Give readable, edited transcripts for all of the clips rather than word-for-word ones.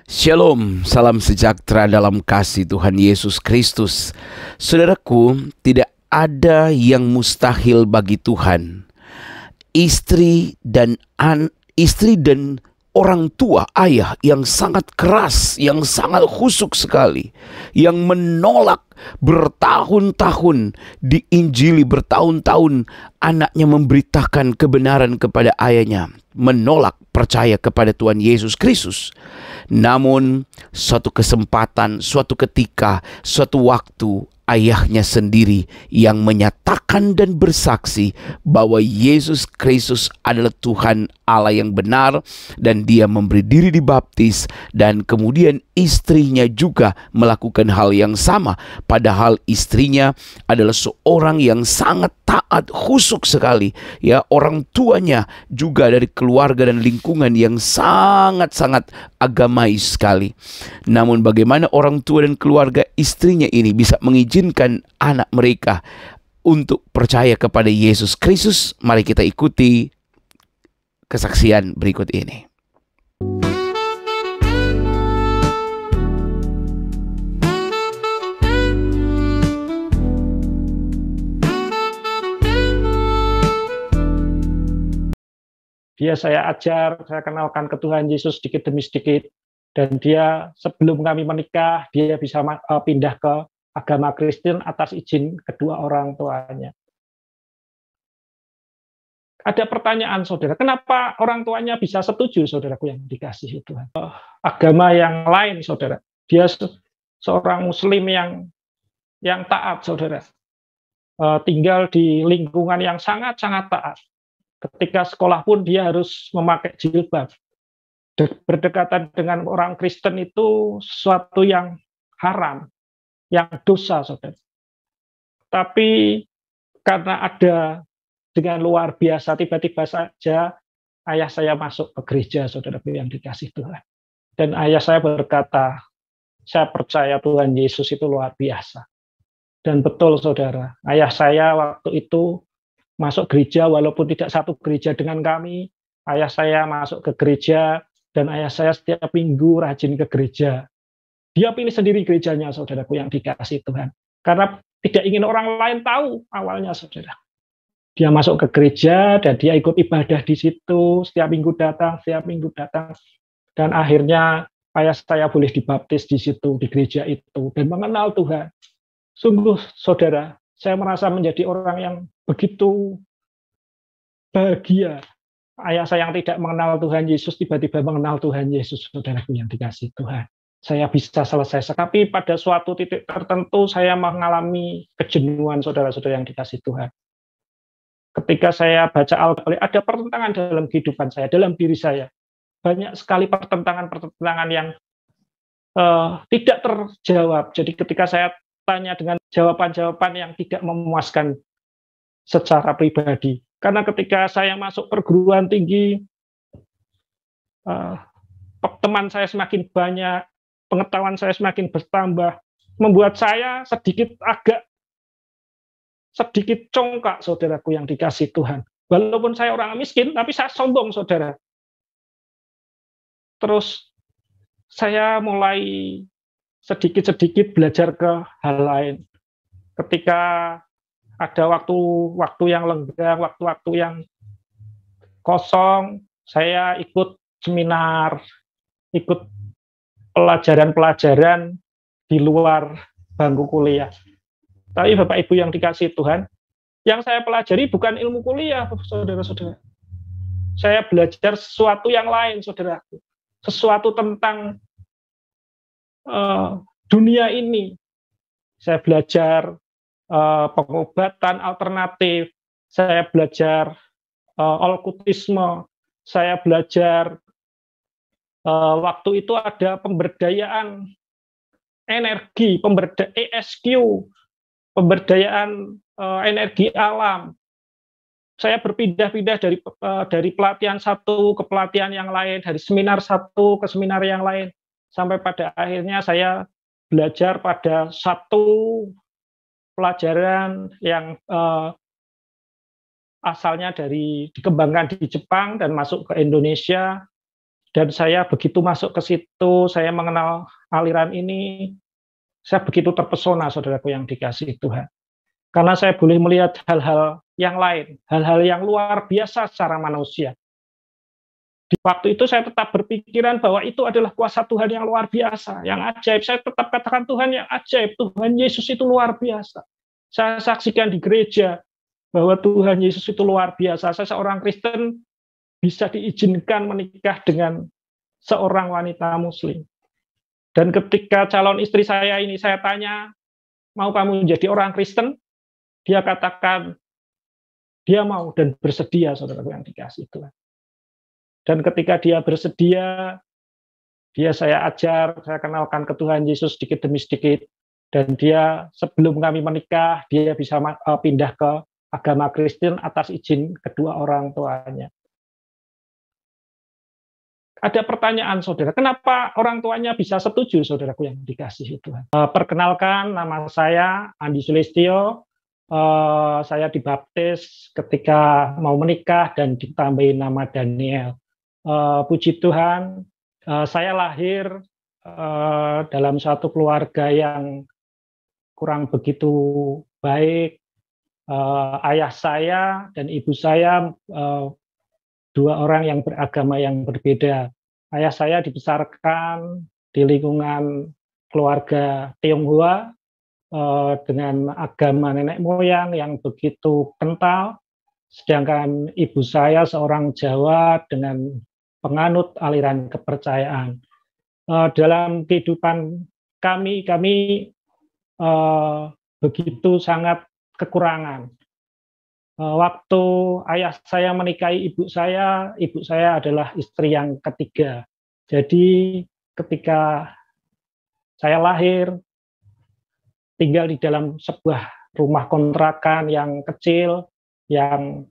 Shalom, salam sejahtera dalam kasih Tuhan Yesus Kristus. Saudaraku, tidak ada yang mustahil bagi Tuhan. Istri dan orang tua, ayah yang sangat keras, yang sangat khusyuk sekali, yang menolak bertahun-tahun diinjili, bertahun-tahun anaknya memberitakan kebenaran kepada ayahnya, menolak percaya kepada Tuhan Yesus Kristus. Namun suatu kesempatan, suatu ketika, suatu waktu, ayahnya sendiri yang menyatakan dan bersaksi bahwa Yesus Kristus adalah Tuhan Allah yang benar, dan dia memberi diri dibaptis, dan kemudian istrinya juga melakukan hal yang sama, padahal istrinya adalah seorang yang sangat taat, khusyuk sekali, ya, orang tuanya juga dari keluarga dan lingkungan yang sangat-sangat agamais sekali. Namun bagaimana orang tua dan keluarga istrinya ini bisa mengizinkan anak mereka untuk percaya kepada Yesus Kristus? Mari kita ikuti kesaksian berikut ini. Dia saya ajar, saya kenalkan ke Tuhan Yesus sedikit demi sedikit. Dan dia sebelum kami menikah, dia bisa pindah ke agama Kristen atas izin kedua orang tuanya. Ada pertanyaan, saudara, kenapa orang tuanya bisa setuju, saudaraku yang dikasihi Tuhan? Agama yang lain, saudara, dia seorang Muslim yang taat, saudara. Tinggal di lingkungan yang sangat-sangat taat. Ketika sekolah pun dia harus memakai jilbab. Berdekatan dengan orang Kristen itu sesuatu yang haram, yang dosa, saudara. Tapi karena ada dengan luar biasa, tiba-tiba saja ayah saya masuk ke gereja, saudara yang dikasih Tuhan. Dan ayah saya berkata, saya percaya Tuhan Yesus itu luar biasa. Dan betul, saudara, ayah saya waktu itu masuk gereja, walaupun tidak satu gereja dengan kami. Ayah saya masuk ke gereja, dan ayah saya setiap minggu rajin ke gereja. Dia pilih sendiri gerejanya, saudaraku yang dikasih Tuhan. Karena tidak ingin orang lain tahu awalnya, saudara. Dia masuk ke gereja, dan dia ikut ibadah di situ, setiap minggu datang. Dan akhirnya ayah saya boleh dibaptis di situ, di gereja itu, dan mengenal Tuhan. Sungguh, saudara, saya merasa menjadi orang yang begitu bahagia. Ayah saya yang tidak mengenal Tuhan Yesus tiba-tiba mengenal Tuhan Yesus, saudaraku yang dikasih Tuhan. Saya bisa selesai. Tapi pada suatu titik tertentu saya mengalami kejenuhan, saudara-saudara yang dikasih Tuhan. Ketika saya baca Alkitab, ada pertentangan dalam kehidupan saya, dalam diri saya. Banyak sekali pertentangan-pertentangan yang tidak terjawab. Jadi ketika saya tanya dengan jawaban-jawaban yang tidak memuaskan secara pribadi. Karena ketika saya masuk perguruan tinggi, teman saya semakin banyak, pengetahuan saya semakin bertambah, membuat saya agak sedikit congkak, saudaraku yang dikasih Tuhan. Walaupun saya orang miskin, tapi saya sombong, saudara. Terus saya mulai sedikit-sedikit belajar ke hal lain. Ketika ada waktu yang lenggang, waktu-waktu yang kosong, saya ikut seminar, ikut pelajaran-pelajaran di luar bangku kuliah. Tapi Bapak Ibu yang dikasih Tuhan, yang saya pelajari bukan ilmu kuliah, saudara-saudara. Saya belajar sesuatu yang lain, saudara. Sesuatu tentang dunia ini. Saya belajar pengobatan alternatif, saya belajar okkultisme, saya belajar waktu itu ada pemberdayaan energi, ESQ, pemberdayaan energi alam. Saya berpindah-pindah dari pelatihan satu ke pelatihan yang lain, dari seminar satu ke seminar yang lain, sampai pada akhirnya saya belajar pada satu pelajaran yang asalnya dikembangkan di Jepang dan masuk ke Indonesia, Dan saya begitu masuk ke situ, saya mengenal aliran ini, saya begitu terpesona, saudaraku yang dikasihi Tuhan. Karena saya boleh melihat hal-hal yang lain, hal-hal yang luar biasa secara manusia. Di waktu itu saya tetap berpikiran bahwa itu adalah kuasa Tuhan yang luar biasa, yang ajaib. Saya tetap katakan Tuhan yang ajaib, Tuhan Yesus itu luar biasa. Saya saksikan di gereja bahwa Tuhan Yesus itu luar biasa. Saya seorang Kristen bisa diizinkan menikah dengan seorang wanita Muslim. Dan ketika calon istri saya ini saya tanya, mau kamu menjadi orang Kristen? Dia katakan, dia mau dan bersedia, saudara yang dikasihi Tuhan. Dan ketika dia bersedia, saya ajar, saya kenalkan ke Tuhan Yesus sedikit demi sedikit. Dan dia sebelum kami menikah, dia bisa pindah ke agama Kristen atas izin kedua orang tuanya. Ada pertanyaan, saudara, kenapa orang tuanya bisa setuju, saudaraku yang dikasihi Tuhan? Perkenalkan, nama saya Andi Sulistyo. Saya dibaptis ketika mau menikah dan ditambahin nama Daniel. Puji Tuhan, saya lahir dalam satu keluarga yang kurang begitu baik. Ayah saya dan ibu saya dua orang yang beragama yang berbeda. Ayah saya dibesarkan di lingkungan keluarga Tionghoa dengan agama nenek moyang yang begitu kental, sedangkan ibu saya seorang Jawa dengan penganut aliran kepercayaan. Dalam kehidupan kami begitu sangat kekurangan. Waktu ayah saya menikahi ibu saya adalah istri yang ketiga. Jadi ketika saya lahir, tinggal di dalam sebuah rumah kontrakan yang kecil, yang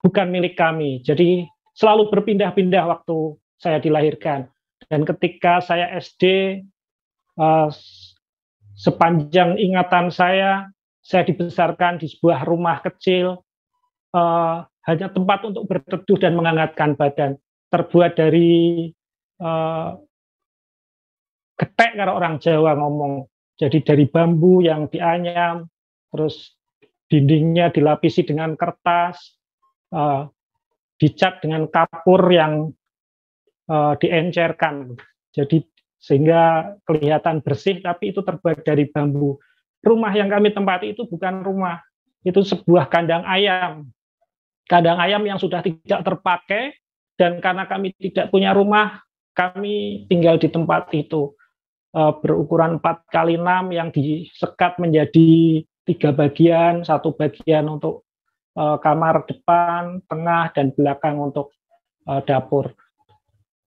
bukan milik kami. Jadi selalu berpindah-pindah waktu saya dilahirkan. Dan ketika saya SD, sepanjang ingatan saya dibesarkan di sebuah rumah kecil, hanya tempat untuk berteduh dan menghangatkan badan. Terbuat dari getek, kalau orang Jawa ngomong. Jadi dari bambu yang dianyam, terus dindingnya dilapisi dengan kertas, dicat dengan kapur yang diencerkan. Jadi sehingga kelihatan bersih, tapi itu terbuat dari bambu. Rumah yang kami tempati itu bukan rumah, itu sebuah kandang ayam. Kandang ayam yang sudah tidak terpakai, dan karena kami tidak punya rumah, kami tinggal di tempat itu. Berukuran 4x6 yang disekat menjadi 3 bagian, 1 bagian untuk kamar depan, tengah, dan belakang untuk dapur.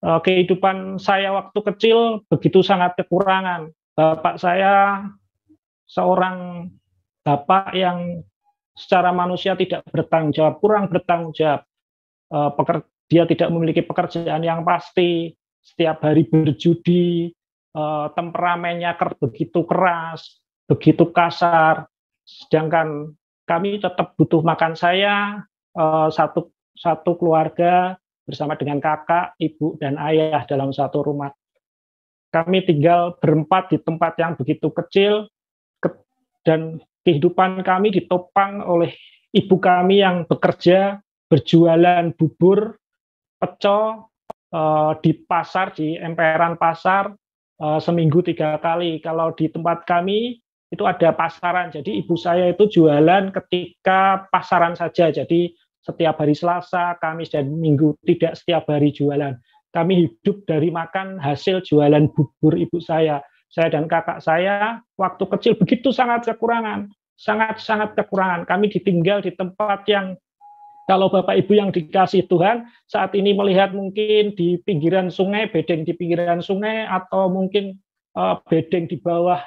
Kehidupan saya waktu kecil begitu sangat kekurangan. Bapak saya seorang bapak yang secara manusia tidak bertanggung jawab, kurang bertanggung jawab. Dia tidak memiliki pekerjaan yang pasti, setiap hari berjudi, temperamennya begitu keras, begitu kasar. Sedangkan kami tetap butuh makan. Saya satu keluarga bersama dengan kakak, ibu, dan ayah dalam satu rumah. Kami tinggal berempat di tempat yang begitu kecil, dan kehidupan kami ditopang oleh ibu kami yang bekerja, berjualan bubur, pecel di pasar, di emperan pasar, seminggu 3 kali. Kalau di tempat kami itu ada pasaran, jadi ibu saya itu jualan ketika pasaran saja. Jadi setiap hari Selasa, Kamis, dan Minggu, tidak setiap hari jualan. Kami hidup dari makan hasil jualan bubur ibu saya. Saya dan kakak saya waktu kecil begitu sangat kekurangan, sangat kekurangan. Kami ditinggal di tempat yang, kalau Bapak Ibu yang dikasihi Tuhan, saat ini melihat mungkin di pinggiran sungai, bedeng di pinggiran sungai, atau mungkin bedeng di bawah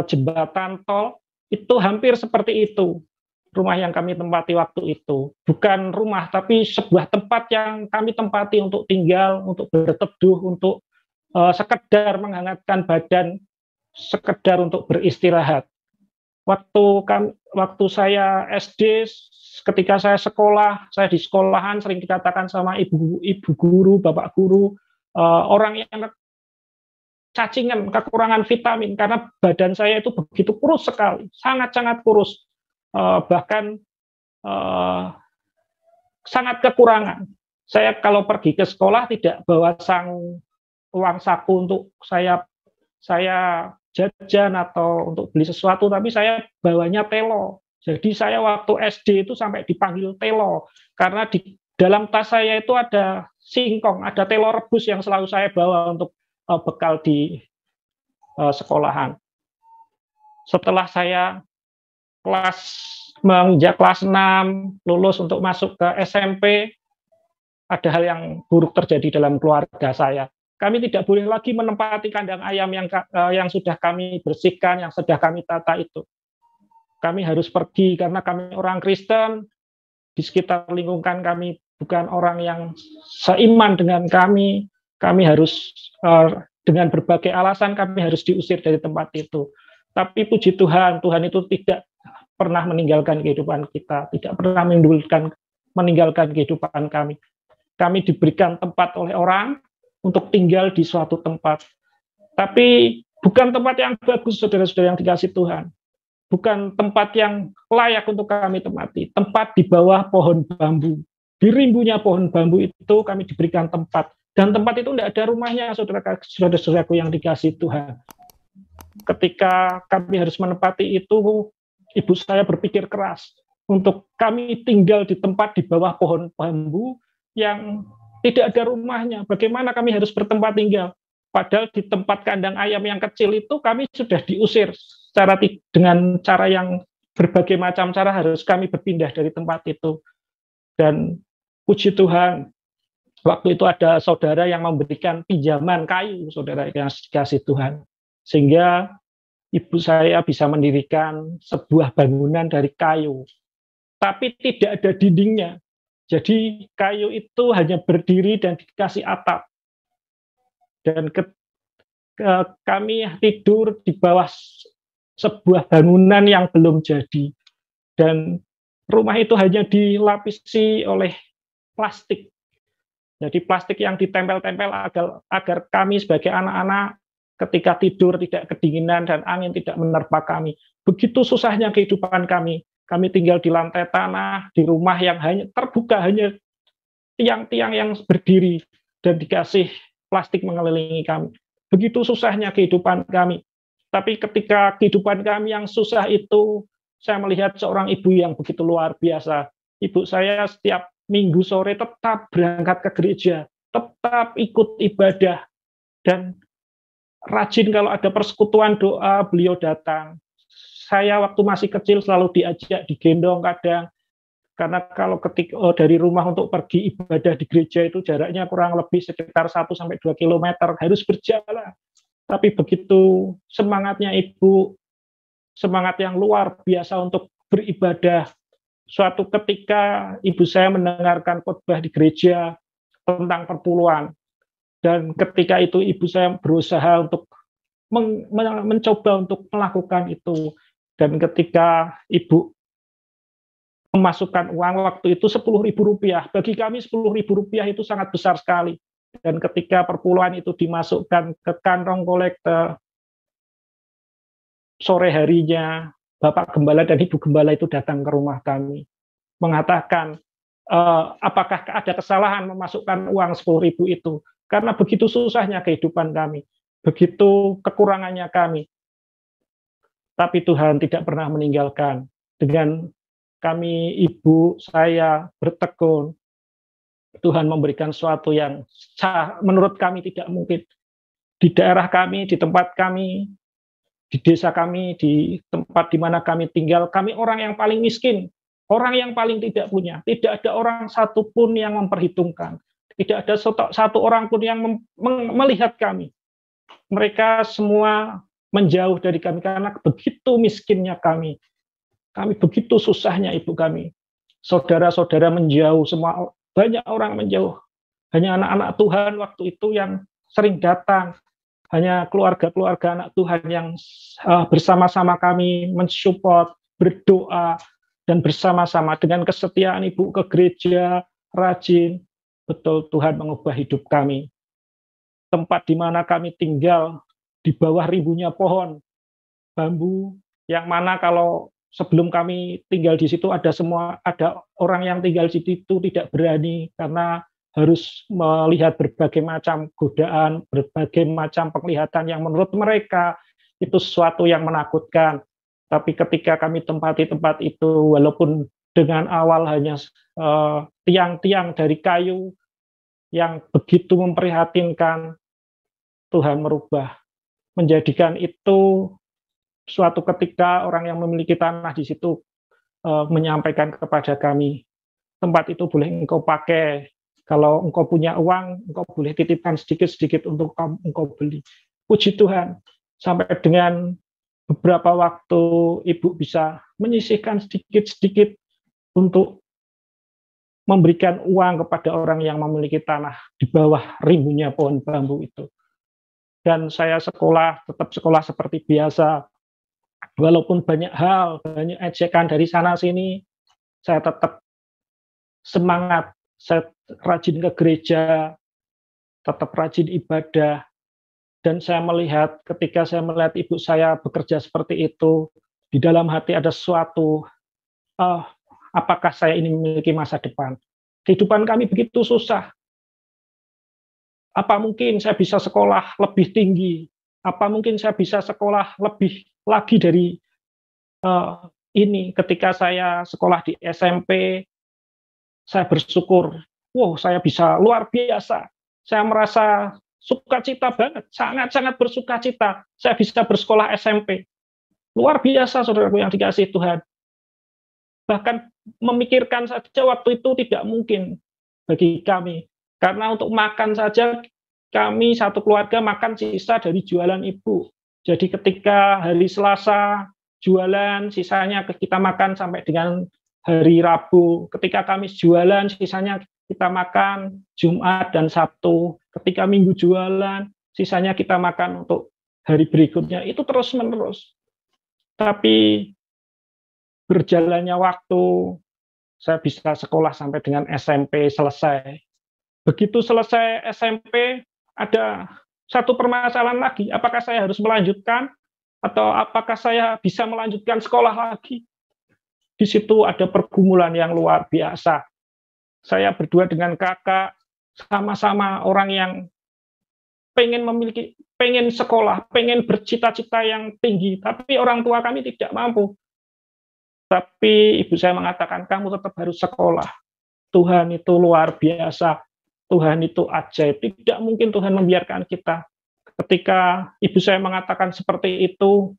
jembatan tol, itu hampir seperti itu. Rumah yang kami tempati waktu itu. Bukan rumah, tapi sebuah tempat yang kami tempati untuk tinggal, untuk berteduh, untuk sekedar menghangatkan badan, sekedar untuk beristirahat. Waktu saya SD, ketika saya sekolah, saya di sekolahan sering dikatakan sama ibu guru, bapak guru, orang yang cacingan, kekurangan vitamin, karena badan saya itu begitu kurus sekali, sangat-sangat kurus, bahkan sangat kekurangan. Saya kalau pergi ke sekolah tidak bawa uang saku untuk saya jajan atau untuk beli sesuatu, tapi saya bawanya telo. Jadi saya waktu SD itu sampai dipanggil telo, karena di dalam tas saya itu ada singkong, ada telo rebus yang selalu saya bawa untuk bekal di sekolahan. Setelah saya menginjak kelas 6, lulus untuk masuk ke SMP, ada hal yang buruk terjadi dalam keluarga saya. Kami tidak boleh lagi menempati kandang ayam yang sudah kami bersihkan, yang sudah kami tata itu. Kami harus pergi karena kami orang Kristen, di sekitar lingkungan kami bukan orang yang seiman dengan kami. Kami harus dengan berbagai alasan kami harus diusir dari tempat itu. Tapi puji Tuhan, Tuhan itu tidak pernah meninggalkan kehidupan kita, tidak pernah meninggalkan kehidupan kami. Kami diberikan tempat oleh orang untuk tinggal di suatu tempat. Tapi bukan tempat yang bagus, saudara-saudara yang dikasih Tuhan. Bukan tempat yang layak untuk kami tempati. Tempat di bawah pohon bambu. Di rimbunya pohon bambu itu kami diberikan tempat. Dan tempat itu tidak ada rumahnya, saudara-saudaraku yang dikasih Tuhan. Ketika kami harus menempati itu, ibu saya berpikir keras untuk kami tinggal di tempat di bawah pohon bambu yang tidak ada rumahnya. Bagaimana kami harus bertempat tinggal? Padahal di tempat kandang ayam yang kecil itu kami sudah diusir dengan cara yang berbagai macam cara harus kami berpindah dari tempat itu. Dan puji Tuhan, waktu itu ada saudara yang memberikan pinjaman kayu, saudara yang dikasih Tuhan. Sehingga ibu saya bisa mendirikan sebuah bangunan dari kayu. Tapi tidak ada dindingnya. Jadi kayu itu hanya berdiri dan dikasih atap. Dan kami tidur di bawah sebuah bangunan yang belum jadi. Dan rumah itu hanya dilapisi oleh plastik. Jadi plastik yang ditempel-tempel agar kami sebagai anak-anak ketika tidur tidak kedinginan dan angin tidak menerpa kami. Begitu susahnya kehidupan kami. Kami tinggal di lantai tanah, di rumah yang hanya terbuka, hanya tiang-tiang yang berdiri dan dikasih plastik mengelilingi kami. Begitu susahnya kehidupan kami. Tapi ketika kehidupan kami yang susah itu, saya melihat seorang ibu yang begitu luar biasa. Ibu saya setiap minggu sore tetap berangkat ke gereja, tetap ikut ibadah, dan rajin kalau ada persekutuan doa, beliau datang. Saya waktu masih kecil selalu diajak, digendong kadang, karena kalau dari rumah untuk pergi ibadah di gereja itu jaraknya kurang lebih sekitar 1-2 kilometer, harus berjalan. Tapi begitu semangatnya ibu, semangat yang luar biasa untuk beribadah. Suatu ketika ibu saya mendengarkan khotbah di gereja tentang perpuluhan. Dan ketika itu ibu saya berusaha untuk mencoba untuk melakukan itu. Dan ketika ibu memasukkan uang waktu itu Rp10.000. Bagi kami Rp10.000 itu sangat besar sekali. Dan ketika perpuluhan itu dimasukkan ke kantong kolektor, sore harinya Bapak Gembala dan Ibu Gembala itu datang ke rumah kami, mengatakan, apakah ada kesalahan memasukkan uang Rp10.000 itu? Karena begitu susahnya kehidupan kami, begitu kekurangannya kami. Tapi Tuhan tidak pernah meninggalkan. Dengan kami, ibu saya bertekun, Tuhan memberikan sesuatu yang menurut kami tidak mungkin. Di daerah kami, di tempat kami, di desa kami, di tempat di mana kami tinggal, kami orang yang paling miskin, orang yang paling tidak punya. Tidak ada orang satupun yang memperhitungkan. Tidak ada satu orang pun yang melihat kami. Mereka semua menjauh dari kami karena begitu miskinnya kami. Kami begitu susahnya ibu kami. Saudara-saudara menjauh, semua banyak orang menjauh. Hanya anak-anak Tuhan waktu itu yang sering datang. Hanya keluarga-keluarga anak Tuhan yang bersama-sama kami mensupport, berdoa, dan bersama-sama dengan kesetiaan Ibu ke gereja, rajin, betul Tuhan mengubah hidup kami. Tempat di mana kami tinggal di bawah ribunya pohon bambu, yang mana kalau sebelum kami tinggal di situ ada orang yang tinggal di situ tidak berani karena harus melihat berbagai macam godaan, berbagai macam penglihatan yang menurut mereka itu sesuatu yang menakutkan. Tapi ketika kami tempati tempat itu, walaupun dengan awal hanya tiang-tiang dari kayu yang begitu memprihatinkan, Tuhan merubah, menjadikan itu suatu ketika orang yang memiliki tanah di situ menyampaikan kepada kami, tempat itu boleh engkau pakai. Kalau engkau punya uang, engkau boleh titipkan sedikit-sedikit untuk engkau beli. Puji Tuhan, sampai dengan beberapa waktu Ibu bisa menyisihkan sedikit-sedikit untuk memberikan uang kepada orang yang memiliki tanah di bawah rimbunnya pohon bambu itu. Dan saya tetap sekolah seperti biasa. Walaupun banyak hal, banyak ejekan dari sana-sini, saya tetap semangat. Saya rajin ke gereja, tetap rajin ibadah. Dan saya melihat, ketika saya melihat ibu saya bekerja seperti itu, di dalam hati ada sesuatu, apakah saya ini memiliki masa depan? Kehidupan kami begitu susah. Apa mungkin saya bisa sekolah lebih tinggi? Apa mungkin saya bisa sekolah lebih lagi dari ini? Ketika saya sekolah di SMP, saya bersyukur, wow, saya bisa luar biasa. Saya merasa sukacita banget, sangat-sangat bersukacita. Saya bisa bersekolah SMP. Luar biasa, saudaraku yang dikasihi Tuhan. Bahkan memikirkan saja waktu itu tidak mungkin bagi kami. Karena untuk makan saja, kami satu keluarga makan sisa dari jualan ibu. Jadi ketika hari Selasa jualan, sisanya kita makan sampai dengan hari Rabu. Ketika Kamis jualan, sisanya kita makan Jumat dan Sabtu. Ketika Minggu jualan, sisanya kita makan untuk hari berikutnya. Itu terus-menerus. Tapi berjalannya waktu, saya bisa sekolah sampai dengan SMP selesai. Begitu selesai SMP, ada satu permasalahan lagi. Apakah saya harus melanjutkan atau apakah saya bisa melanjutkan sekolah lagi? Di situ ada pergumulan yang luar biasa. Saya berdua dengan kakak, sama-sama orang yang pengen sekolah, pengen bercita-cita yang tinggi, tapi orang tua kami tidak mampu. Tapi ibu saya mengatakan, kamu tetap harus sekolah. Tuhan itu luar biasa. Tuhan itu ajaib. Tidak mungkin Tuhan membiarkan kita. Ketika ibu saya mengatakan seperti itu,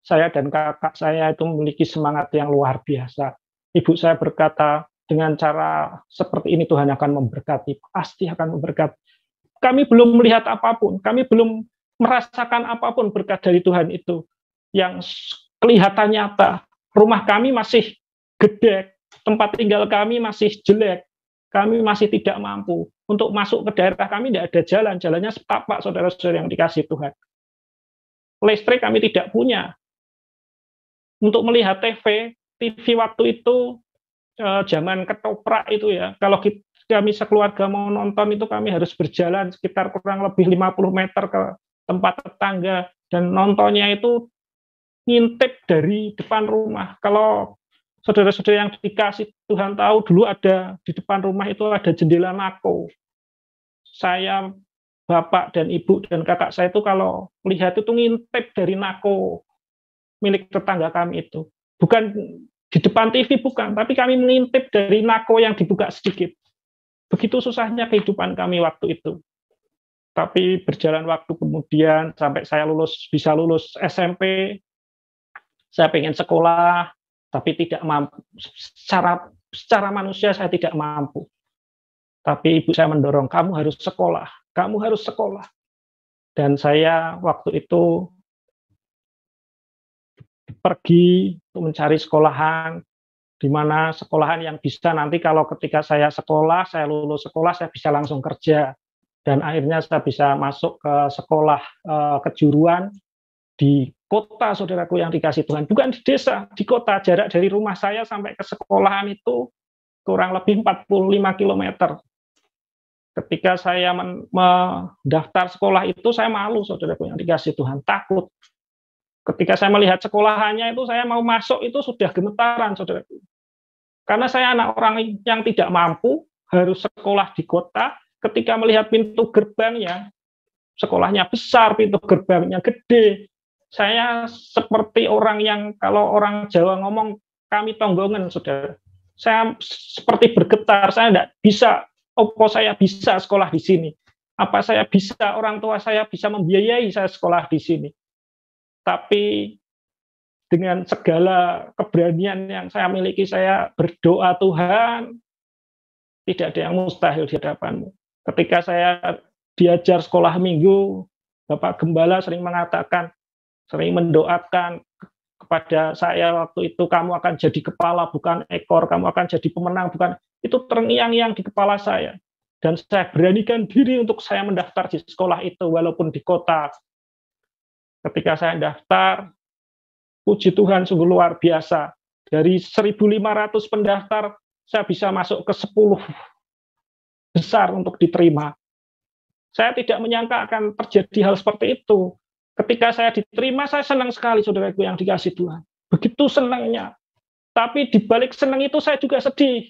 saya dan kakak saya itu memiliki semangat yang luar biasa. Ibu saya berkata, dengan cara seperti ini Tuhan akan memberkati, pasti akan memberkati. Kami belum melihat apapun, kami belum merasakan apapun berkat dari Tuhan itu. Yang kelihatan nyata, rumah kami masih gede, tempat tinggal kami masih jelek, kami masih tidak mampu. Untuk masuk ke daerah kami tidak ada jalan, jalannya setapak, saudara-saudara yang dikasihi Tuhan. Listrik kami tidak punya. Untuk melihat TV waktu itu zaman ketoprak itu ya, kalau kami sekeluarga mau nonton itu kami harus berjalan sekitar kurang lebih 50 meter ke tempat tetangga, dan nontonnya itu ngintip dari depan rumah. Kalau saudara-saudara yang dikasih Tuhan tahu, dulu ada di depan rumah itu ada jendela nako. Saya, bapak dan ibu dan kakak saya itu kalau lihat itu ngintip dari nako milik tetangga kami itu. Bukan di depan TV, bukan, tapi kami mengintip dari nako yang dibuka sedikit. Begitu susahnya kehidupan kami waktu itu. Tapi berjalan waktu kemudian sampai saya bisa lulus SMP, saya pengen sekolah, tapi tidak mampu. Secara manusia saya tidak mampu. Tapi ibu saya mendorong, kamu harus sekolah, kamu harus sekolah. Dan saya waktu itu pergi untuk mencari sekolahan, di mana sekolahan yang bisa nanti kalau ketika saya sekolah, saya lulus sekolah, saya bisa langsung kerja. Dan akhirnya saya bisa masuk ke sekolah kejuruan di kota, saudaraku yang dikasih Tuhan. Bukan di desa, di kota. Jarak dari rumah saya sampai ke sekolahan itu kurang lebih 45 kilometer. Ketika saya mendaftar sekolah itu, saya malu, saudaraku yang dikasih Tuhan. Takut. Ketika saya melihat sekolahannya itu, saya mau masuk itu sudah gemetaran, saudaraku. Karena saya anak orang yang tidak mampu, harus sekolah di kota. Ketika melihat pintu gerbangnya, sekolahnya besar, pintu gerbangnya gede. Saya seperti orang yang, kalau orang Jawa ngomong, kami tonggongan, saudara. Saya seperti bergetar, saya tidak bisa, apa saya bisa sekolah di sini? Apa saya bisa, orang tua saya bisa membiayai saya sekolah di sini? Tapi dengan segala keberanian yang saya miliki, saya berdoa, Tuhan, tidak ada yang mustahil di hadapanmu. Ketika saya diajar sekolah minggu, Bapak Gembala sering mengatakan, sering mendoakan kepada saya waktu itu, kamu akan jadi kepala bukan ekor, kamu akan jadi pemenang bukan, itu terngiang-ngiang di kepala saya. Dan saya beranikan diri untuk saya mendaftar di sekolah itu, walaupun di kota. Ketika saya daftar, puji Tuhan sungguh luar biasa. Dari 1.500 pendaftar, saya bisa masuk ke 10 besar untuk diterima. Saya tidak menyangka akan terjadi hal seperti itu. Ketika saya diterima, saya senang sekali, saudaraku yang dikasih Tuhan. Begitu senangnya. Tapi di balik senang itu saya juga sedih.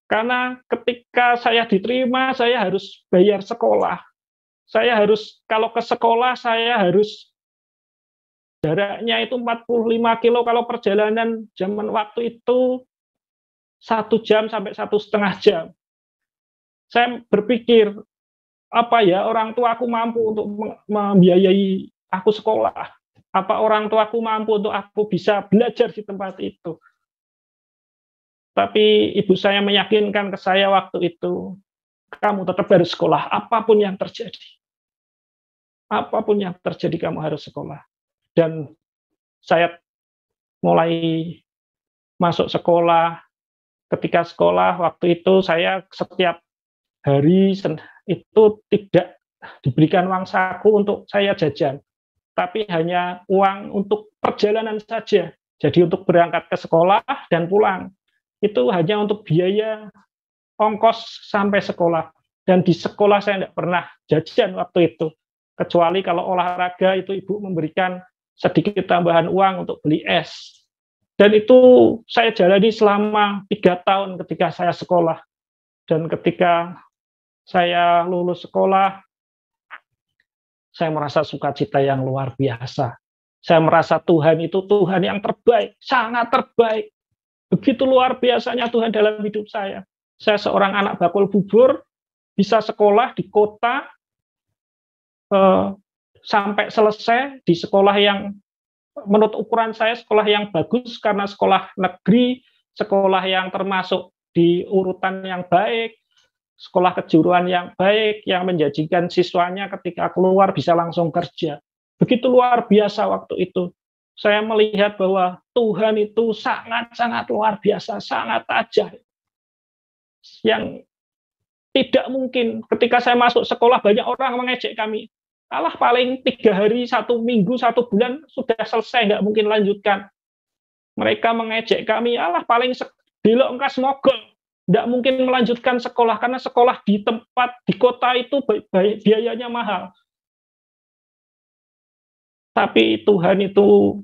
Karena ketika saya diterima, saya harus bayar sekolah. Saya harus, kalau ke sekolah, saya harus, jaraknya itu 45 kilo, kalau perjalanan zaman waktu itu 1 jam sampai 1,5 jam. Saya berpikir, apa ya, orang tuaku mampu untuk membiayai aku sekolah? Apa orang tuaku mampu untuk aku bisa belajar di tempat itu? Tapi ibu saya meyakinkan ke saya waktu itu, kamu tetap harus sekolah, apapun yang terjadi. Apapun yang terjadi, kamu harus sekolah. Dan saya mulai masuk sekolah. Ketika sekolah, waktu itu saya setiap hari itu tidak diberikan uang saku untuk saya jajan, tapi hanya uang untuk perjalanan saja. Jadi untuk berangkat ke sekolah dan pulang. Itu hanya untuk biaya ongkos sampai sekolah. Dan di sekolah saya tidak pernah jajan waktu itu. Kecuali kalau olahraga itu ibu memberikan sedikit tambahan uang untuk beli es. Dan itu saya jalani selama 3 tahun ketika saya sekolah. Dan ketika saya lulus sekolah, saya merasa sukacita yang luar biasa. Saya merasa Tuhan itu Tuhan yang terbaik, sangat terbaik. Begitu luar biasanya Tuhan dalam hidup saya. Saya seorang anak bakul bubur, bisa sekolah di kota, sampai selesai di sekolah yang menurut ukuran saya sekolah yang bagus, karena sekolah negeri, sekolah yang termasuk di urutan yang baik, sekolah kejuruan yang baik, yang menjanjikan siswanya ketika keluar bisa langsung kerja. Begitu luar biasa waktu itu. Saya melihat bahwa Tuhan itu sangat-sangat luar biasa, sangat ajaib. Yang tidak mungkin ketika saya masuk sekolah banyak orang mengejek kami. Allah paling 3 hari, 1 minggu, 1 bulan sudah selesai, nggak mungkin lanjutkan. Mereka mengejek kami, Allah paling belok engkas mogol, nggak mungkin melanjutkan sekolah, karena sekolah di tempat, di kota itu biayanya mahal. Tapi Tuhan itu,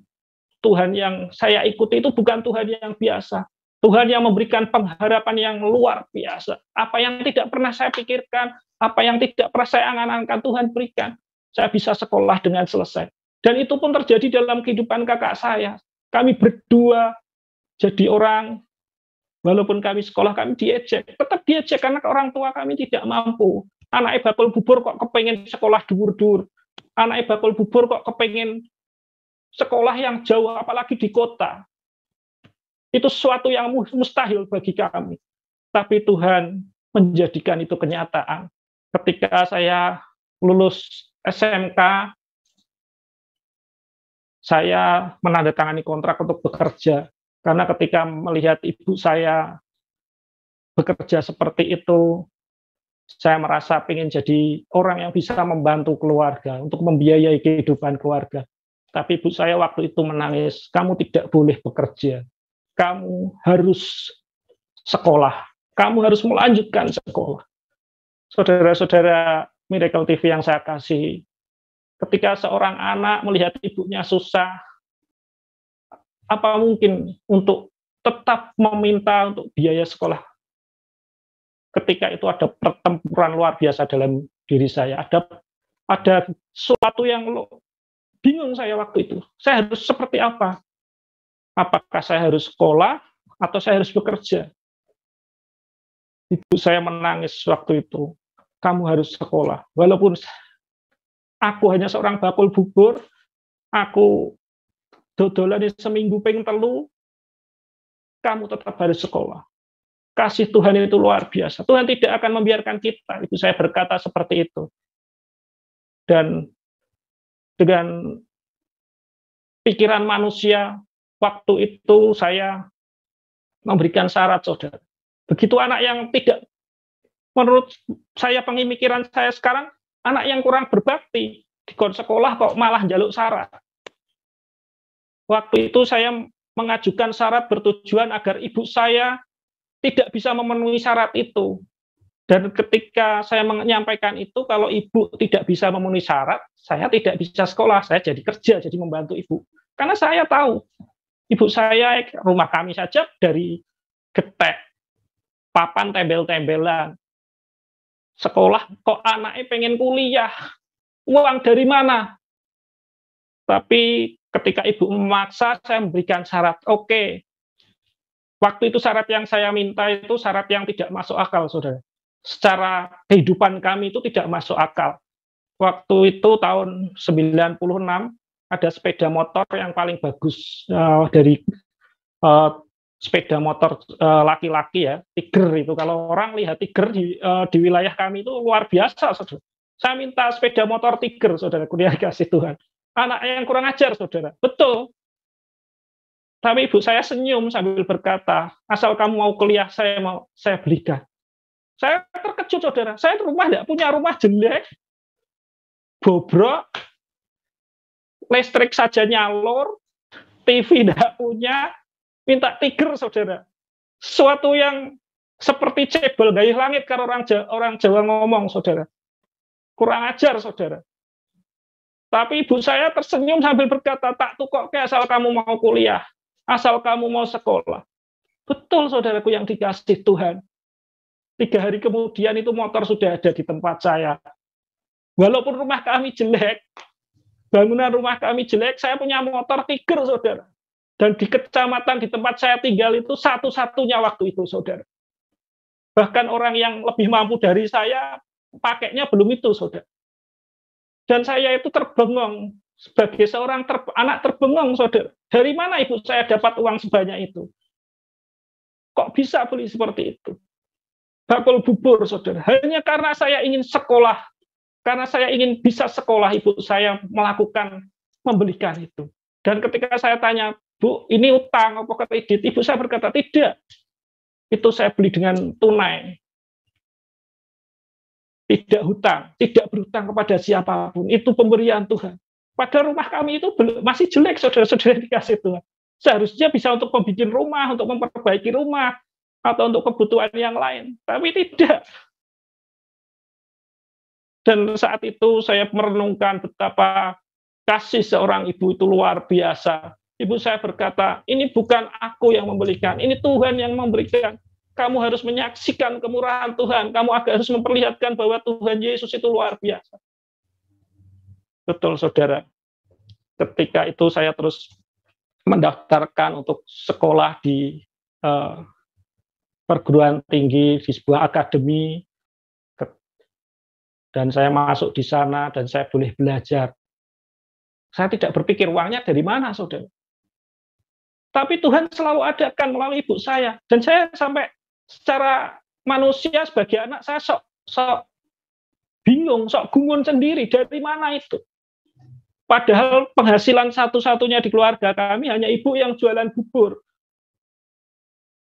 Tuhan yang saya ikuti itu bukan Tuhan yang biasa. Tuhan yang memberikan pengharapan yang luar biasa. Apa yang tidak pernah saya pikirkan, apa yang tidak pernah saya angan-angan, Tuhan berikan. Saya bisa sekolah dengan selesai. Dan itu pun terjadi dalam kehidupan kakak saya. Kami berdua jadi orang, walaupun kami sekolah, kami diejek. Tetap diejek karena orang tua kami tidak mampu. Anak bakul bubur kok kepengen sekolah dur-dur. Anak bakul bubur kok kepengen sekolah yang jauh, apalagi di kota. Itu sesuatu yang mustahil bagi kami. Tapi Tuhan menjadikan itu kenyataan. Ketika saya lulus SMK, saya menandatangani kontrak untuk bekerja. Karena ketika melihat ibu saya bekerja seperti itu, saya merasa ingin jadi orang yang bisa membantu keluarga, untuk membiayai kehidupan keluarga. Tapi ibu saya waktu itu menangis, kamu tidak boleh bekerja, kamu harus sekolah, kamu harus melanjutkan sekolah. Saudara-saudara Miracle TV yang saya kasih, ketika seorang anak melihat ibunya susah, apa mungkin untuk tetap meminta untuk biaya sekolah? Ketika itu ada pertempuran luar biasa dalam diri saya, ada sesuatu yang bingung saya waktu itu. Saya harus seperti apa? Apakah saya harus sekolah atau saya harus bekerja? Ibu saya menangis waktu itu. Kamu harus sekolah. Walaupun aku hanya seorang bakul bubur, aku dodolan seminggu ping telu, kamu tetap harus sekolah. Kasih Tuhan itu luar biasa. Tuhan tidak akan membiarkan kita. Ibu saya berkata seperti itu. Dan dengan pikiran manusia, waktu itu saya memberikan syarat, saudara. Begitu anak yang tidak, menurut saya pemikiran saya sekarang, anak yang kurang berbakti, di sekolah kok malah jaluk syarat. Waktu itu saya mengajukan syarat bertujuan agar ibu saya tidak bisa memenuhi syarat itu. Dan ketika saya menyampaikan itu, kalau ibu tidak bisa memenuhi syarat, saya tidak bisa sekolah, saya jadi kerja, jadi membantu ibu. Karena saya tahu, ibu saya, rumah kami saja dari getek, papan tembel-tembelan. Sekolah, kok anaknya pengen kuliah, uang dari mana? Tapi ketika ibu memaksa, saya memberikan syarat, oke. Waktu itu syarat yang saya minta itu syarat yang tidak masuk akal, saudara. Secara kehidupan kami itu tidak masuk akal. Waktu itu tahun 96 ada sepeda motor yang paling bagus dari sepeda motor laki-laki ya, Tiger itu. Kalau orang lihat Tiger di wilayah kami itu luar biasa, saudara. Saya minta sepeda motor Tiger, saudara, kuliah kasih Tuhan. Anak yang kurang ajar, saudara. Betul. Tapi ibu saya senyum sambil berkata, asal kamu mau kuliah, saya belikan. Saya terkejut, saudara. Saya tidak punya rumah jelek, bobrok, listrik saja nyalur, TV tidak punya, minta Tiger, saudara. Sesuatu yang seperti cebol gayuh langit kalau orang Jawa ngomong, saudara. Kurang ajar, saudara. Tapi ibu saya tersenyum sambil berkata, tak tukokke asal kamu mau kuliah, asal kamu mau sekolah. Betul, saudaraku yang dikasih Tuhan. 3 hari kemudian itu motor sudah ada di tempat saya. Walaupun rumah kami jelek, bangunan rumah kami jelek, saya punya motor Tiger, saudara. Dan di kecamatan di tempat saya tinggal itu satu-satunya waktu itu, saudara. Bahkan orang yang lebih mampu dari saya, pakainya belum itu, saudara. Dan saya itu terbengong, sebagai seorang anak terbengong, saudara. Dari mana ibu saya dapat uang sebanyak itu? Kok bisa beli seperti itu? Bakul bubur, saudara. Hanya karena saya ingin sekolah, karena saya ingin bisa sekolah, ibu saya membelikan itu. Dan ketika saya tanya, Bu, ini utang apa kredit? Ibu saya berkata, tidak. Itu saya beli dengan tunai. Tidak hutang, tidak berhutang kepada siapapun. Itu pemberian Tuhan. Padahal rumah kami itu masih jelek, saudara-saudara dikasih Tuhan. Seharusnya bisa untuk membuat rumah, untuk memperbaiki rumah, atau untuk kebutuhan yang lain. Tapi tidak. Dan saat itu saya merenungkan betapa kasih seorang ibu itu luar biasa. Ibu saya berkata, ini bukan aku yang memberikan, ini Tuhan yang memberikan. Kamu harus menyaksikan kemurahan Tuhan. Kamu harus memperlihatkan bahwa Tuhan Yesus itu luar biasa. Betul, saudara. Ketika itu saya terus mendaftarkan untuk sekolah di perguruan tinggi, di sebuah akademi, dan saya masuk di sana dan saya boleh belajar. Saya tidak berpikir uangnya dari mana, saudara. Tapi Tuhan selalu adakan melalui ibu saya. Dan saya sampai secara manusia sebagai anak, saya sok bingung, sok gumun sendiri, dari mana itu. Padahal penghasilan satu-satunya di keluarga kami hanya ibu yang jualan bubur.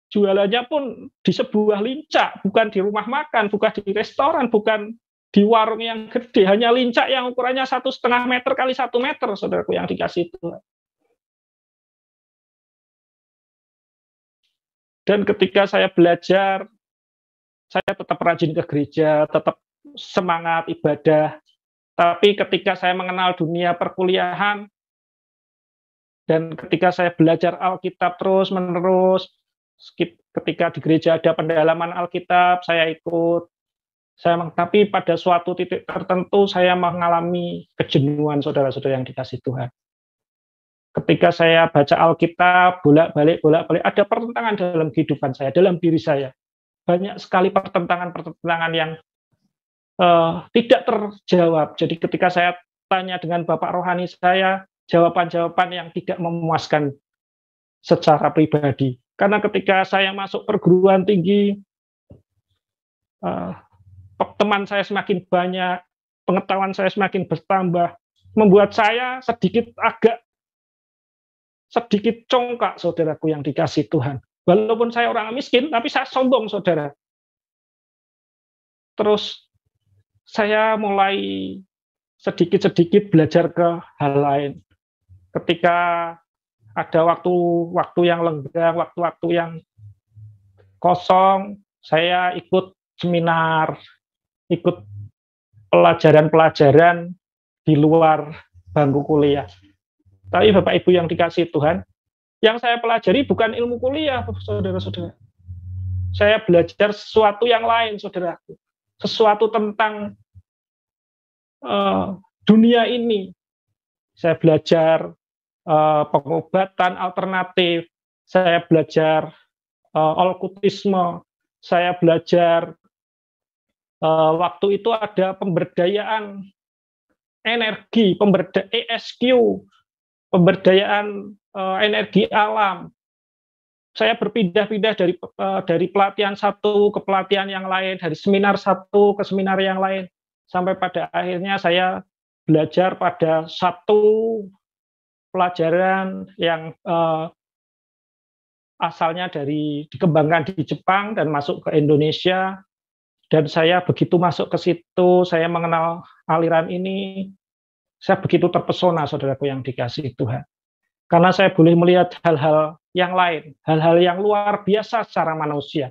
Jualannya pun di sebuah lincah, bukan di rumah makan, bukan di restoran, bukan di warung yang gede, hanya lincak yang ukurannya 1,5 meter kali 1 meter, saudaraku yang dikasih Tuhan. Dan ketika saya belajar, saya tetap rajin ke gereja, tetap semangat ibadah. Tapi ketika saya mengenal dunia perkuliahan, dan ketika saya belajar Alkitab terus-menerus, ketika di gereja ada pendalaman Alkitab, saya ikut. Tapi pada suatu titik tertentu saya mengalami kejenuhan, saudara-saudara yang dikasih Tuhan. Ketika saya baca Alkitab, bolak-balik, ada pertentangan dalam kehidupan saya, dalam diri saya. Banyak sekali pertentangan yang tidak terjawab. Jadi ketika saya tanya dengan Bapak rohani saya, jawaban-jawaban yang tidak memuaskan secara pribadi. Karena ketika saya masuk perguruan tinggi, teman saya semakin banyak, pengetahuan saya semakin bertambah, membuat saya agak sedikit congkak, saudaraku yang dikasih Tuhan. Walaupun saya orang miskin, tapi saya sombong, saudara. Terus saya mulai sedikit-sedikit belajar ke hal lain. Ketika ada waktu yang lenggang, waktu-waktu yang kosong, saya ikut seminar, ikut pelajaran-pelajaran di luar bangku kuliah. Tapi Bapak Ibu yang dikasih Tuhan, yang saya pelajari bukan ilmu kuliah, saudara-saudara. Saya belajar sesuatu yang lain, saudaraku. Sesuatu tentang dunia ini. Saya belajar pengobatan alternatif, saya belajar okultisme, saya belajar waktu itu ada pemberdayaan energi, ESQ, pemberdayaan energi alam. Saya berpindah-pindah dari pelatihan satu ke pelatihan yang lain, dari seminar satu ke seminar yang lain, sampai pada akhirnya saya belajar pada satu pelajaran yang asalnya dikembangkan di Jepang dan masuk ke Indonesia. Dan saya begitu masuk ke situ, saya mengenal aliran ini, saya begitu terpesona, saudaraku yang dikasih Tuhan. Karena saya boleh melihat hal-hal yang lain, hal-hal yang luar biasa secara manusia.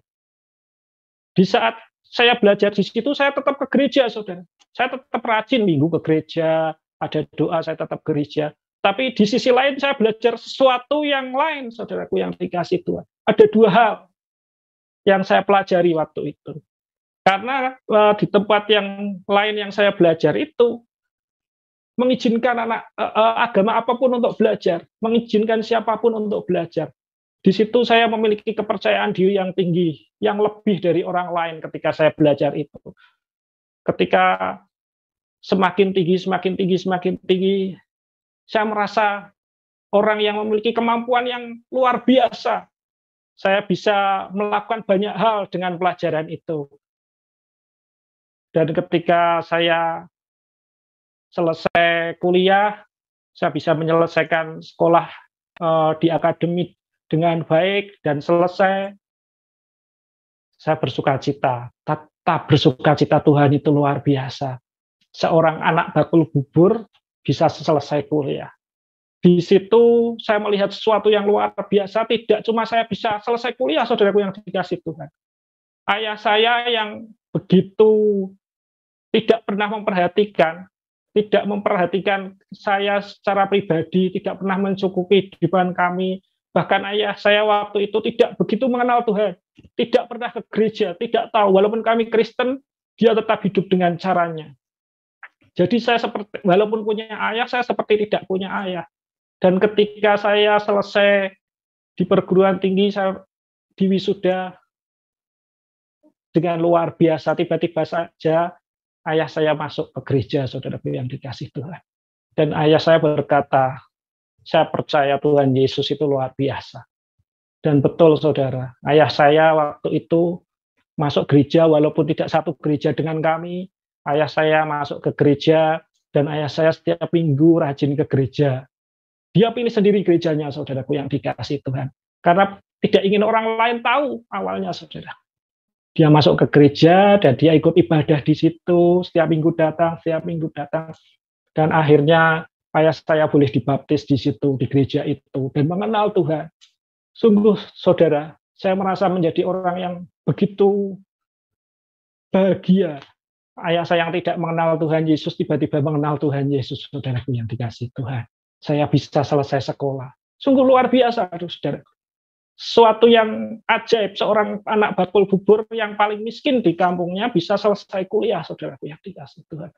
Di saat saya belajar di situ, saya tetap ke gereja, saudara. Saya tetap rajin minggu ke gereja, ada doa, saya tetap gereja. Tapi di sisi lain, saya belajar sesuatu yang lain, saudaraku yang dikasih Tuhan. Ada dua hal yang saya pelajari waktu itu. Karena di tempat yang lain yang saya belajar itu, mengizinkan agama apapun untuk belajar, mengizinkan siapapun untuk belajar. Di situ saya memiliki kepercayaan diri yang tinggi, yang lebih dari orang lain ketika saya belajar itu. Ketika semakin tinggi, saya merasa orang yang memiliki kemampuan yang luar biasa. Saya bisa melakukan banyak hal dengan pelajaran itu. Dan ketika saya selesai kuliah, saya bisa menyelesaikan sekolah di akademik dengan baik dan selesai. Saya bersukacita. Bersukacita Tuhan itu luar biasa. Seorang anak bakul bubur bisa selesai kuliah. Di situ saya melihat sesuatu yang luar biasa. Tidak cuma saya bisa selesai kuliah, saudaraku yang dikasih Tuhan. Ayah saya yang begitu tidak pernah memperhatikan saya secara pribadi, tidak pernah mencukupi kehidupan kami. Bahkan ayah saya waktu itu tidak begitu mengenal Tuhan, tidak pernah ke gereja, tidak tahu. Walaupun kami Kristen, dia tetap hidup dengan caranya. Jadi saya walaupun punya ayah, saya seperti tidak punya ayah. Dan ketika saya selesai di perguruan tinggi, saya diwisuda dengan luar biasa. Tiba-tiba saja ayah saya masuk ke gereja, saudaraku yang dikasih Tuhan. Dan ayah saya berkata, saya percaya Tuhan Yesus itu luar biasa. Dan betul, saudara, ayah saya waktu itu masuk gereja, walaupun tidak satu gereja dengan kami. Ayah saya masuk ke gereja, dan ayah saya setiap minggu rajin ke gereja. Dia pilih sendiri gerejanya, saudaraku yang dikasih Tuhan. Karena tidak ingin orang lain tahu awalnya, saudara. Dia masuk ke gereja dan dia ikut ibadah di situ, setiap minggu datang, setiap minggu datang. Dan akhirnya ayah saya boleh dibaptis di situ, di gereja itu, dan mengenal Tuhan. Sungguh, saudara, saya merasa menjadi orang yang begitu bahagia. Ayah saya yang tidak mengenal Tuhan Yesus, tiba-tiba mengenal Tuhan Yesus, saudaraku yang dikasih Tuhan. Saya bisa selesai sekolah. Sungguh luar biasa, aduh, saudara. Suatu yang ajaib, seorang anak bakul bubur yang paling miskin di kampungnya bisa selesai kuliah, saudaraku yang dikasih Tuhan.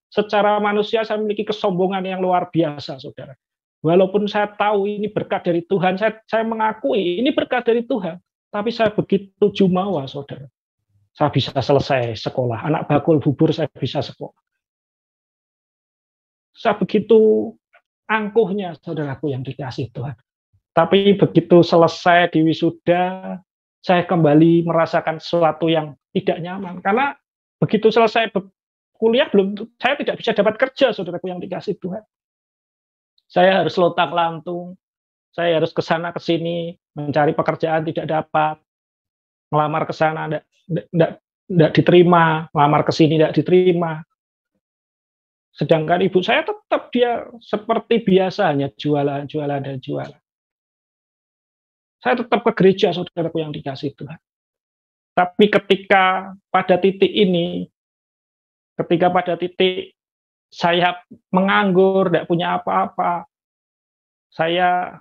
Secara manusia saya memiliki kesombongan yang luar biasa, saudara. Walaupun saya tahu ini berkat dari Tuhan, saya mengakui ini berkat dari Tuhan, tapi saya begitu jumawa, saudara. Saya bisa selesai sekolah, anak bakul bubur saya bisa sekolah. Saya begitu angkuhnya, saudaraku yang dikasih Tuhan. Tapi begitu selesai di wisuda, saya kembali merasakan sesuatu yang tidak nyaman. Karena begitu selesai kuliah, saya tidak bisa dapat kerja, saudaraku yang dikasih Tuhan. Saya harus lontang-lantung, saya harus ke sana ke sini, mencari pekerjaan tidak dapat, melamar ke sana tidak diterima, melamar ke sini tidak diterima. Sedangkan ibu saya tetap dia seperti biasanya jualan dan jualan. Saya tetap ke gereja, saudaraku yang dikasih Tuhan. Tapi ketika pada titik saya menganggur, tidak punya apa-apa, saya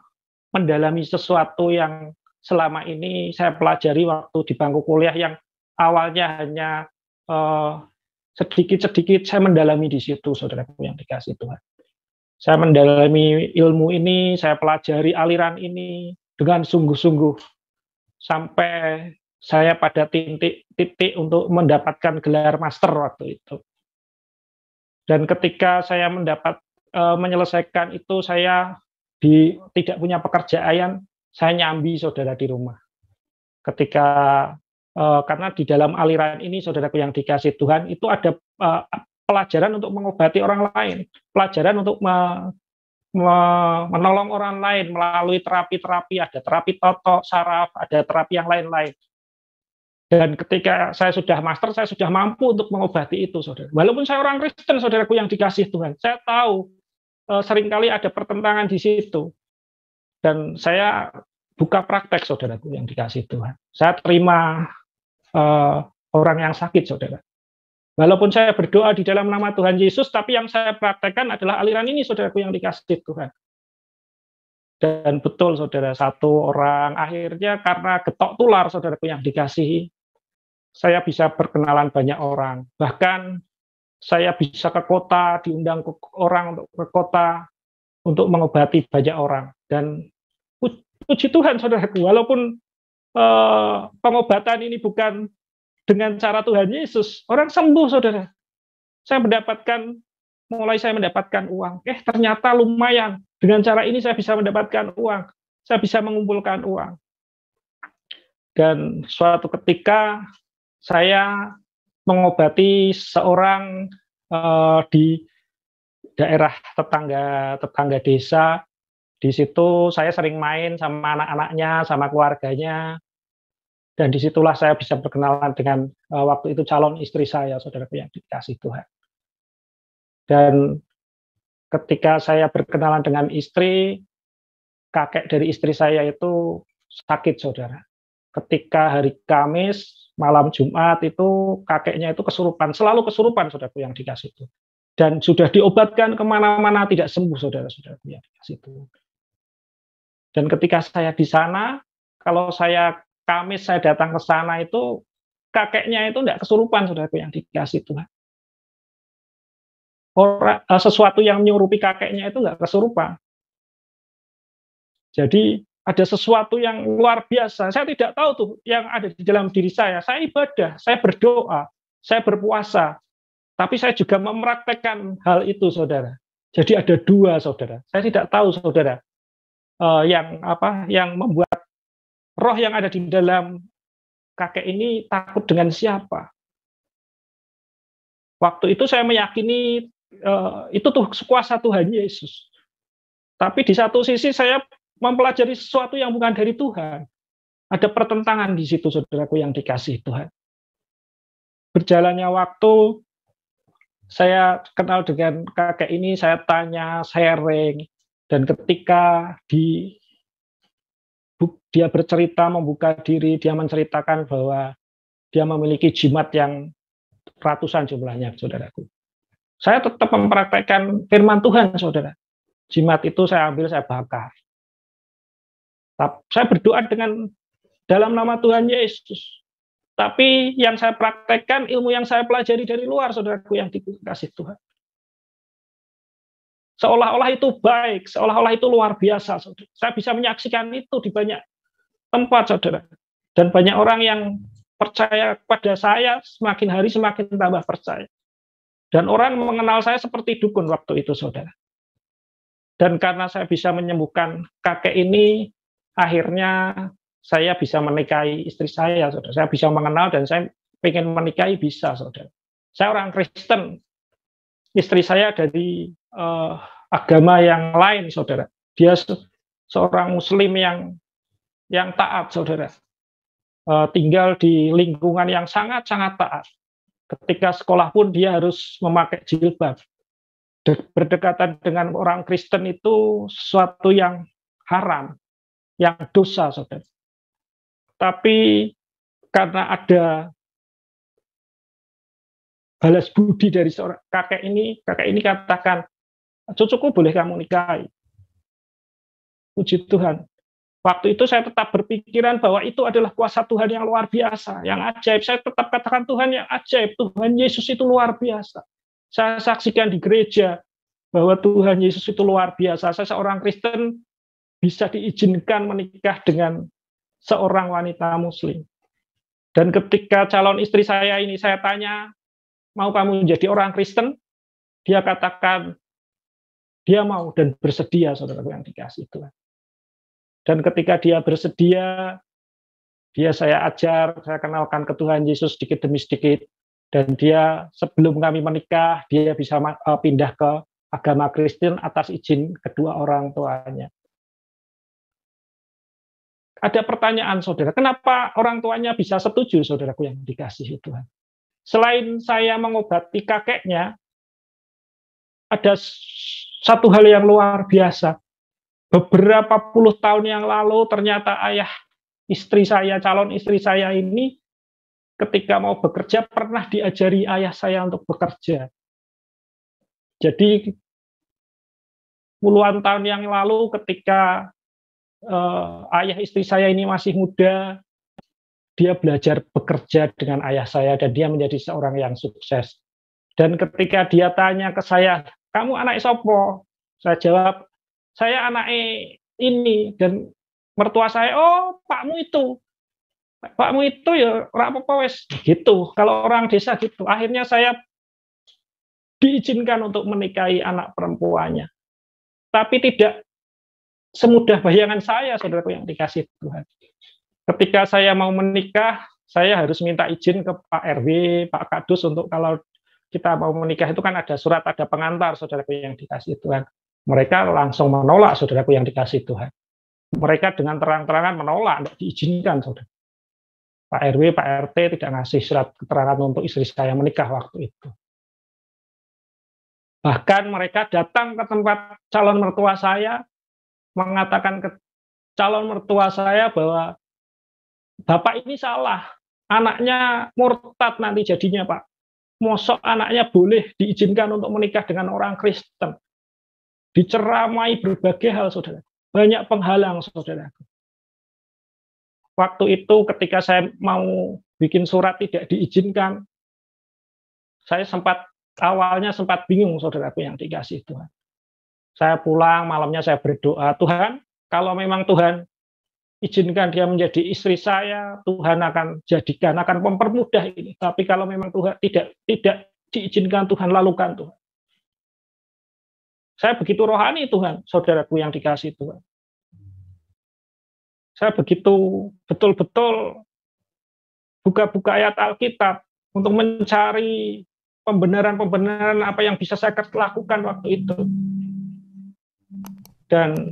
mendalami sesuatu yang selama ini saya pelajari waktu di bangku kuliah yang awalnya hanya sedikit-sedikit, saya mendalami di situ, saudaraku yang dikasih Tuhan. Saya mendalami ilmu ini, saya pelajari aliran ini dengan sungguh-sungguh sampai saya pada titik untuk mendapatkan gelar master waktu itu. Dan ketika saya menyelesaikan itu, saya tidak punya pekerjaan, saya nyambi, saudara, di rumah. Karena di dalam aliran ini, saudaraku yang dikasih Tuhan, itu ada pelajaran untuk mengobati orang lain, pelajaran untuk menolong orang lain melalui terapi-terapi, ada terapi totok, saraf, ada terapi yang lain-lain. Dan ketika saya sudah master, saya sudah mampu untuk mengobati itu, saudara. Walaupun saya orang Kristen, saudaraku yang dikasih Tuhan, saya tahu seringkali ada pertentangan di situ. Dan saya buka praktek, saudaraku yang dikasih Tuhan. Saya terima orang yang sakit, saudara. Walaupun saya berdoa di dalam nama Tuhan Yesus, tapi yang saya praktekkan adalah aliran ini, saudaraku yang dikasih Tuhan. Dan betul, saudara, satu orang akhirnya karena getok tular, saudaraku yang dikasihi, saya bisa berkenalan banyak orang. Bahkan saya bisa ke kota, diundang orang untuk ke kota untuk mengobati banyak orang. Dan puji Tuhan, saudaraku, walaupun pengobatan ini bukan dengan cara Tuhan Yesus, orang sembuh, saudara. Mulai saya mendapatkan uang. Ternyata lumayan. Dengan cara ini saya bisa mendapatkan uang. Saya bisa mengumpulkan uang. Dan suatu ketika saya mengobati seorang di daerah tetangga desa. Di situ saya sering main sama anak-anaknya, sama keluarganya. Dan disitulah saya bisa berkenalan dengan waktu itu calon istri saya, saudaraku yang dikasih Tuhan. Dan ketika saya berkenalan dengan istri, kakek dari istri saya itu sakit, saudara. Ketika hari Kamis, malam Jumat itu kakeknya itu kesurupan, selalu kesurupan, saudaraku yang dikasih Tuhan. Dan sudah diobatkan kemana-mana tidak sembuh, saudara-saudaraku yang dikasih Tuhan. Dan ketika saya di sana, kalau saya Kamis saya datang ke sana itu kakeknya itu tidak kesurupan, saudaraku yang dikasih Tuhan. Sesuatu yang menyerupi kakeknya itu nggak kesurupan. Jadi ada sesuatu yang luar biasa. Saya tidak tahu tuh yang ada di dalam diri saya. Saya ibadah, saya berdoa, saya berpuasa. Tapi saya juga mempraktekkan hal itu, saudara. Jadi ada dua, saudara. Saya tidak tahu, saudara, yang membuat roh yang ada di dalam kakek ini takut dengan siapa. Waktu itu saya meyakini itu tuh kuasa Tuhan Yesus. Tapi di satu sisi saya mempelajari sesuatu yang bukan dari Tuhan. Ada pertentangan di situ, saudaraku yang dikasih Tuhan. berjalannya waktu, saya kenal dengan kakek ini, saya tanya, sharing, dan ketika dia bercerita, membuka diri, dia menceritakan bahwa dia memiliki jimat yang ratusan jumlahnya, saudaraku. Saya tetap mempraktekkan firman Tuhan, saudara. Jimat itu saya ambil, saya bakar. Saya berdoa dalam nama Tuhan Yesus. Tapi yang saya praktekkan, ilmu yang saya pelajari dari luar, saudaraku yang dikasih Tuhan. Seolah-olah itu baik, seolah-olah itu luar biasa, saudara. Saya bisa menyaksikan itu di banyak tempat, saudara. Dan banyak orang yang percaya kepada saya, semakin hari semakin tambah percaya. Dan orang mengenal saya seperti dukun waktu itu, saudara. Dan karena saya bisa menyembuhkan kakek ini, akhirnya saya bisa menikahi istri saya, saudara. Saya bisa mengenal dan saya ingin menikahi bisa, saudara. Saya orang Kristen, istri saya dari agama yang lain, saudara. Dia seorang Muslim yang taat, saudara. Tinggal di lingkungan yang sangat-sangat taat. Ketika sekolah pun dia harus memakai jilbab. Berdekatan dengan orang Kristen itu sesuatu yang haram, yang dosa, saudara. Tapi karena ada balas budi dari seorang kakek ini katakan, cucuku boleh kamu nikahi. Puji Tuhan. Waktu itu saya tetap berpikiran bahwa itu adalah kuasa Tuhan yang luar biasa, yang ajaib. Saya tetap katakan Tuhan yang ajaib, Tuhan Yesus itu luar biasa. Saya saksikan di gereja bahwa Tuhan Yesus itu luar biasa. Saya seorang Kristen bisa diizinkan menikah dengan seorang wanita Muslim. Dan ketika calon istri saya ini saya tanya, mau kamu menjadi orang Kristen? Dia katakan, dia mau dan bersedia, saudara yang dikasih Tuhan. Dan ketika dia bersedia, saya ajar, saya kenalkan ke Tuhan Yesus sedikit demi sedikit. Dan dia sebelum kami menikah, dia bisa pindah ke agama Kristen atas izin kedua orang tuanya. Ada pertanyaan, saudara, kenapa orang tuanya bisa setuju, saudaraku yang dikasihi Tuhan? Selain saya mengobati kakeknya, ada satu hal yang luar biasa. Beberapa puluh tahun yang lalu ternyata ayah istri saya, calon istri saya ini ketika mau bekerja pernah diajari ayah saya untuk bekerja. Jadi puluhan tahun yang lalu ketika ayah istri saya ini masih muda, dia belajar bekerja dengan ayah saya dan dia menjadi seorang yang sukses. Dan ketika dia tanya ke saya, kamu anak sopo? Saya jawab, saya anak ini. Dan mertua saya, oh pakmu itu ya ora apa-apa wes gitu. Kalau orang desa gitu. Akhirnya saya diizinkan untuk menikahi anak perempuannya. Tapi tidak semudah bayangan saya, saudaraku yang dikasih Tuhan. Ketika saya mau menikah, saya harus minta izin ke Pak RW, Pak Kadus untuk kalau kita mau menikah itu kan ada surat, ada pengantar, saudaraku yang dikasih Tuhan. Mereka langsung menolak, saudaraku yang dikasih Tuhan. Mereka dengan terang-terangan menolak, tidak diizinkan, saudara. Pak RW, Pak RT tidak ngasih surat keterangan untuk istri saya menikah waktu itu. Bahkan mereka datang ke tempat calon mertua saya, mengatakan ke calon mertua saya bahwa Bapak ini salah, anaknya murtad nanti jadinya, Pak. Mosok anaknya boleh diizinkan untuk menikah dengan orang Kristen. Diceramai berbagai hal, saudara. Banyak penghalang, saudara. Waktu itu ketika saya mau bikin surat tidak diizinkan, saya awalnya sempat bingung, saudaraku yang dikasih Tuhan. Saya pulang, malamnya saya berdoa, Tuhan, kalau memang Tuhan izinkan dia menjadi istri saya, Tuhan akan mempermudah ini. Tapi kalau memang Tuhan tidak diizinkan, Tuhan lalukan Tuhan. Saya begitu rohani Tuhan, saudaraku yang dikasih Tuhan. Saya begitu betul-betul buka-buka ayat Alkitab untuk mencari pembenaran-pembenaran apa yang bisa saya lakukan waktu itu. Dan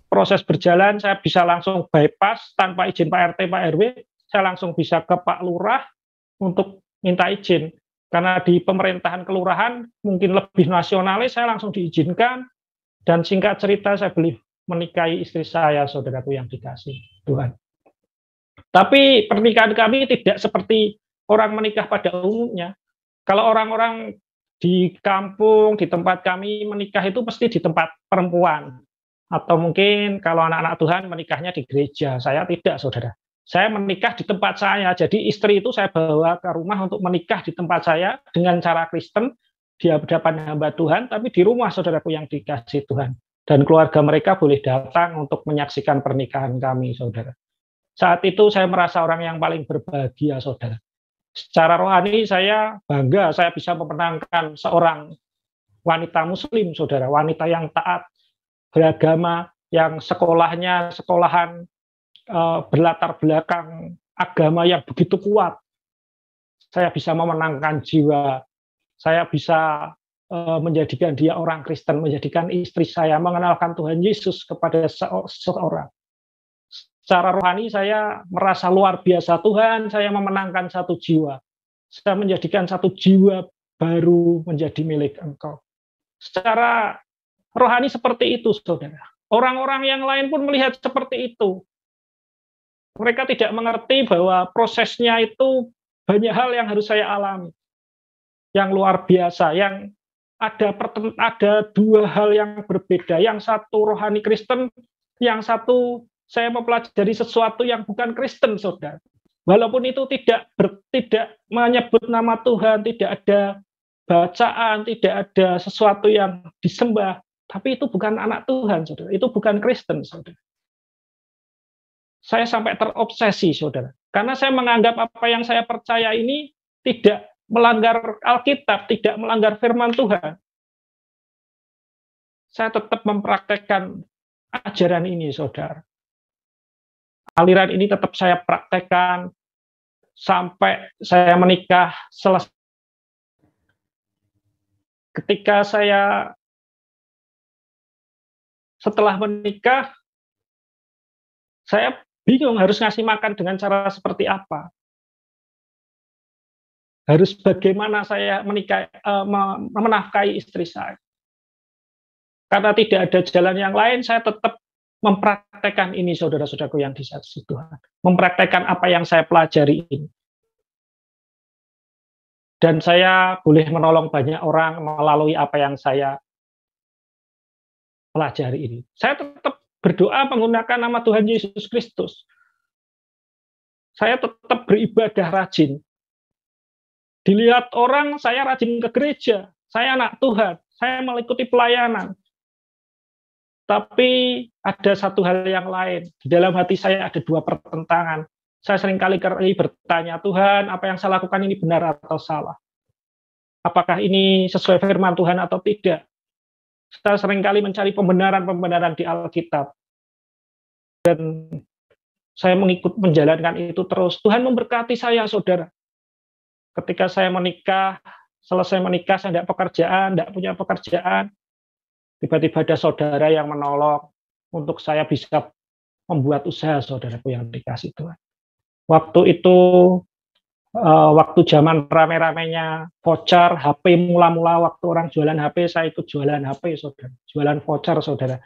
proses berjalan, saya bisa langsung bypass tanpa izin Pak RT, Pak RW, saya langsung bisa ke Pak Lurah untuk minta izin. Karena di pemerintahan kelurahan mungkin lebih nasionalis, saya langsung diizinkan. Dan singkat cerita saya menikahi istri saya, saudaraku yang dikasih Tuhan. Tapi pernikahan kami tidak seperti orang menikah pada umumnya. Kalau orang-orang di kampung, di tempat kami menikah itu pasti di tempat perempuan. Atau mungkin kalau anak-anak Tuhan menikahnya di gereja. Saya tidak, saudara. Saya menikah di tempat saya. Jadi istri itu saya bawa ke rumah untuk menikah di tempat saya dengan cara Kristen, di hadapan hamba Tuhan, tapi di rumah saudaraku yang dikasih Tuhan. Dan keluarga mereka boleh datang untuk menyaksikan pernikahan kami, saudara. Saat itu saya merasa orang yang paling berbahagia, saudara. Secara rohani saya bangga, saya bisa memenangkan seorang wanita muslim, saudara. Wanita yang taat, beragama, yang sekolahnya sekolahan berlatar belakang agama yang begitu kuat. Saya bisa memenangkan jiwa, saya bisa menjadikan dia orang Kristen, menjadikan istri saya mengenalkan Tuhan Yesus kepada seseorang. Secara rohani saya merasa luar biasa, Tuhan, saya memenangkan satu jiwa. Saya menjadikan satu jiwa baru menjadi milik Engkau. Secara rohani seperti itu, saudara. Orang-orang yang lain pun melihat seperti itu. Mereka tidak mengerti bahwa prosesnya itu banyak hal yang harus saya alami. Yang luar biasa, yang ada dua hal yang berbeda. Yang satu rohani Kristen, yang satu saya mempelajari sesuatu yang bukan Kristen, saudara. Walaupun itu tidak menyebut nama Tuhan, tidak ada bacaan, tidak ada sesuatu yang disembah, tapi itu bukan anak Tuhan, saudara. Itu bukan Kristen, saudara. Saya sampai terobsesi, saudara. Karena saya menganggap apa yang saya percaya ini tidak melanggar Alkitab, tidak melanggar firman Tuhan. Saya tetap mempraktekkan ajaran ini, saudara. Aliran ini tetap saya praktekkan sampai saya menikah selesai. Ketika saya setelah menikah, saya bingung harus ngasih makan dengan cara seperti apa. Harus bagaimana saya menafkahi istri saya. Karena tidak ada jalan yang lain, saya tetap mempraktekkan ini, saudara-saudaraku yang dikasihi Tuhan. Mempraktekkan apa yang saya pelajari ini. Dan saya boleh menolong banyak orang melalui apa yang saya pelajari ini. Saya tetap berdoa menggunakan nama Tuhan Yesus Kristus. Saya tetap beribadah rajin. Dilihat orang, saya rajin ke gereja. Saya anak Tuhan. Saya mengikuti pelayanan. Tapi ada satu hal yang lain. Di dalam hati saya ada dua pertentangan. Saya seringkali bertanya, Tuhan, apa yang saya lakukan ini benar atau salah? Apakah ini sesuai firman Tuhan atau tidak? Saya seringkali mencari pembenaran-pembenaran di Alkitab. Dan saya menjalankan itu terus. Tuhan memberkati saya, saudara. Ketika saya menikah, selesai menikah, saya tidak punya pekerjaan. Tiba-tiba ada saudara yang menolong untuk saya bisa membuat usaha, saudaraku yang dikasih Tuhan. Waktu itu, waktu zaman rame-ramenya voucher, HP mula-mula waktu orang jualan HP, saya ikut jualan HP, saudara. Jualan voucher, saudara.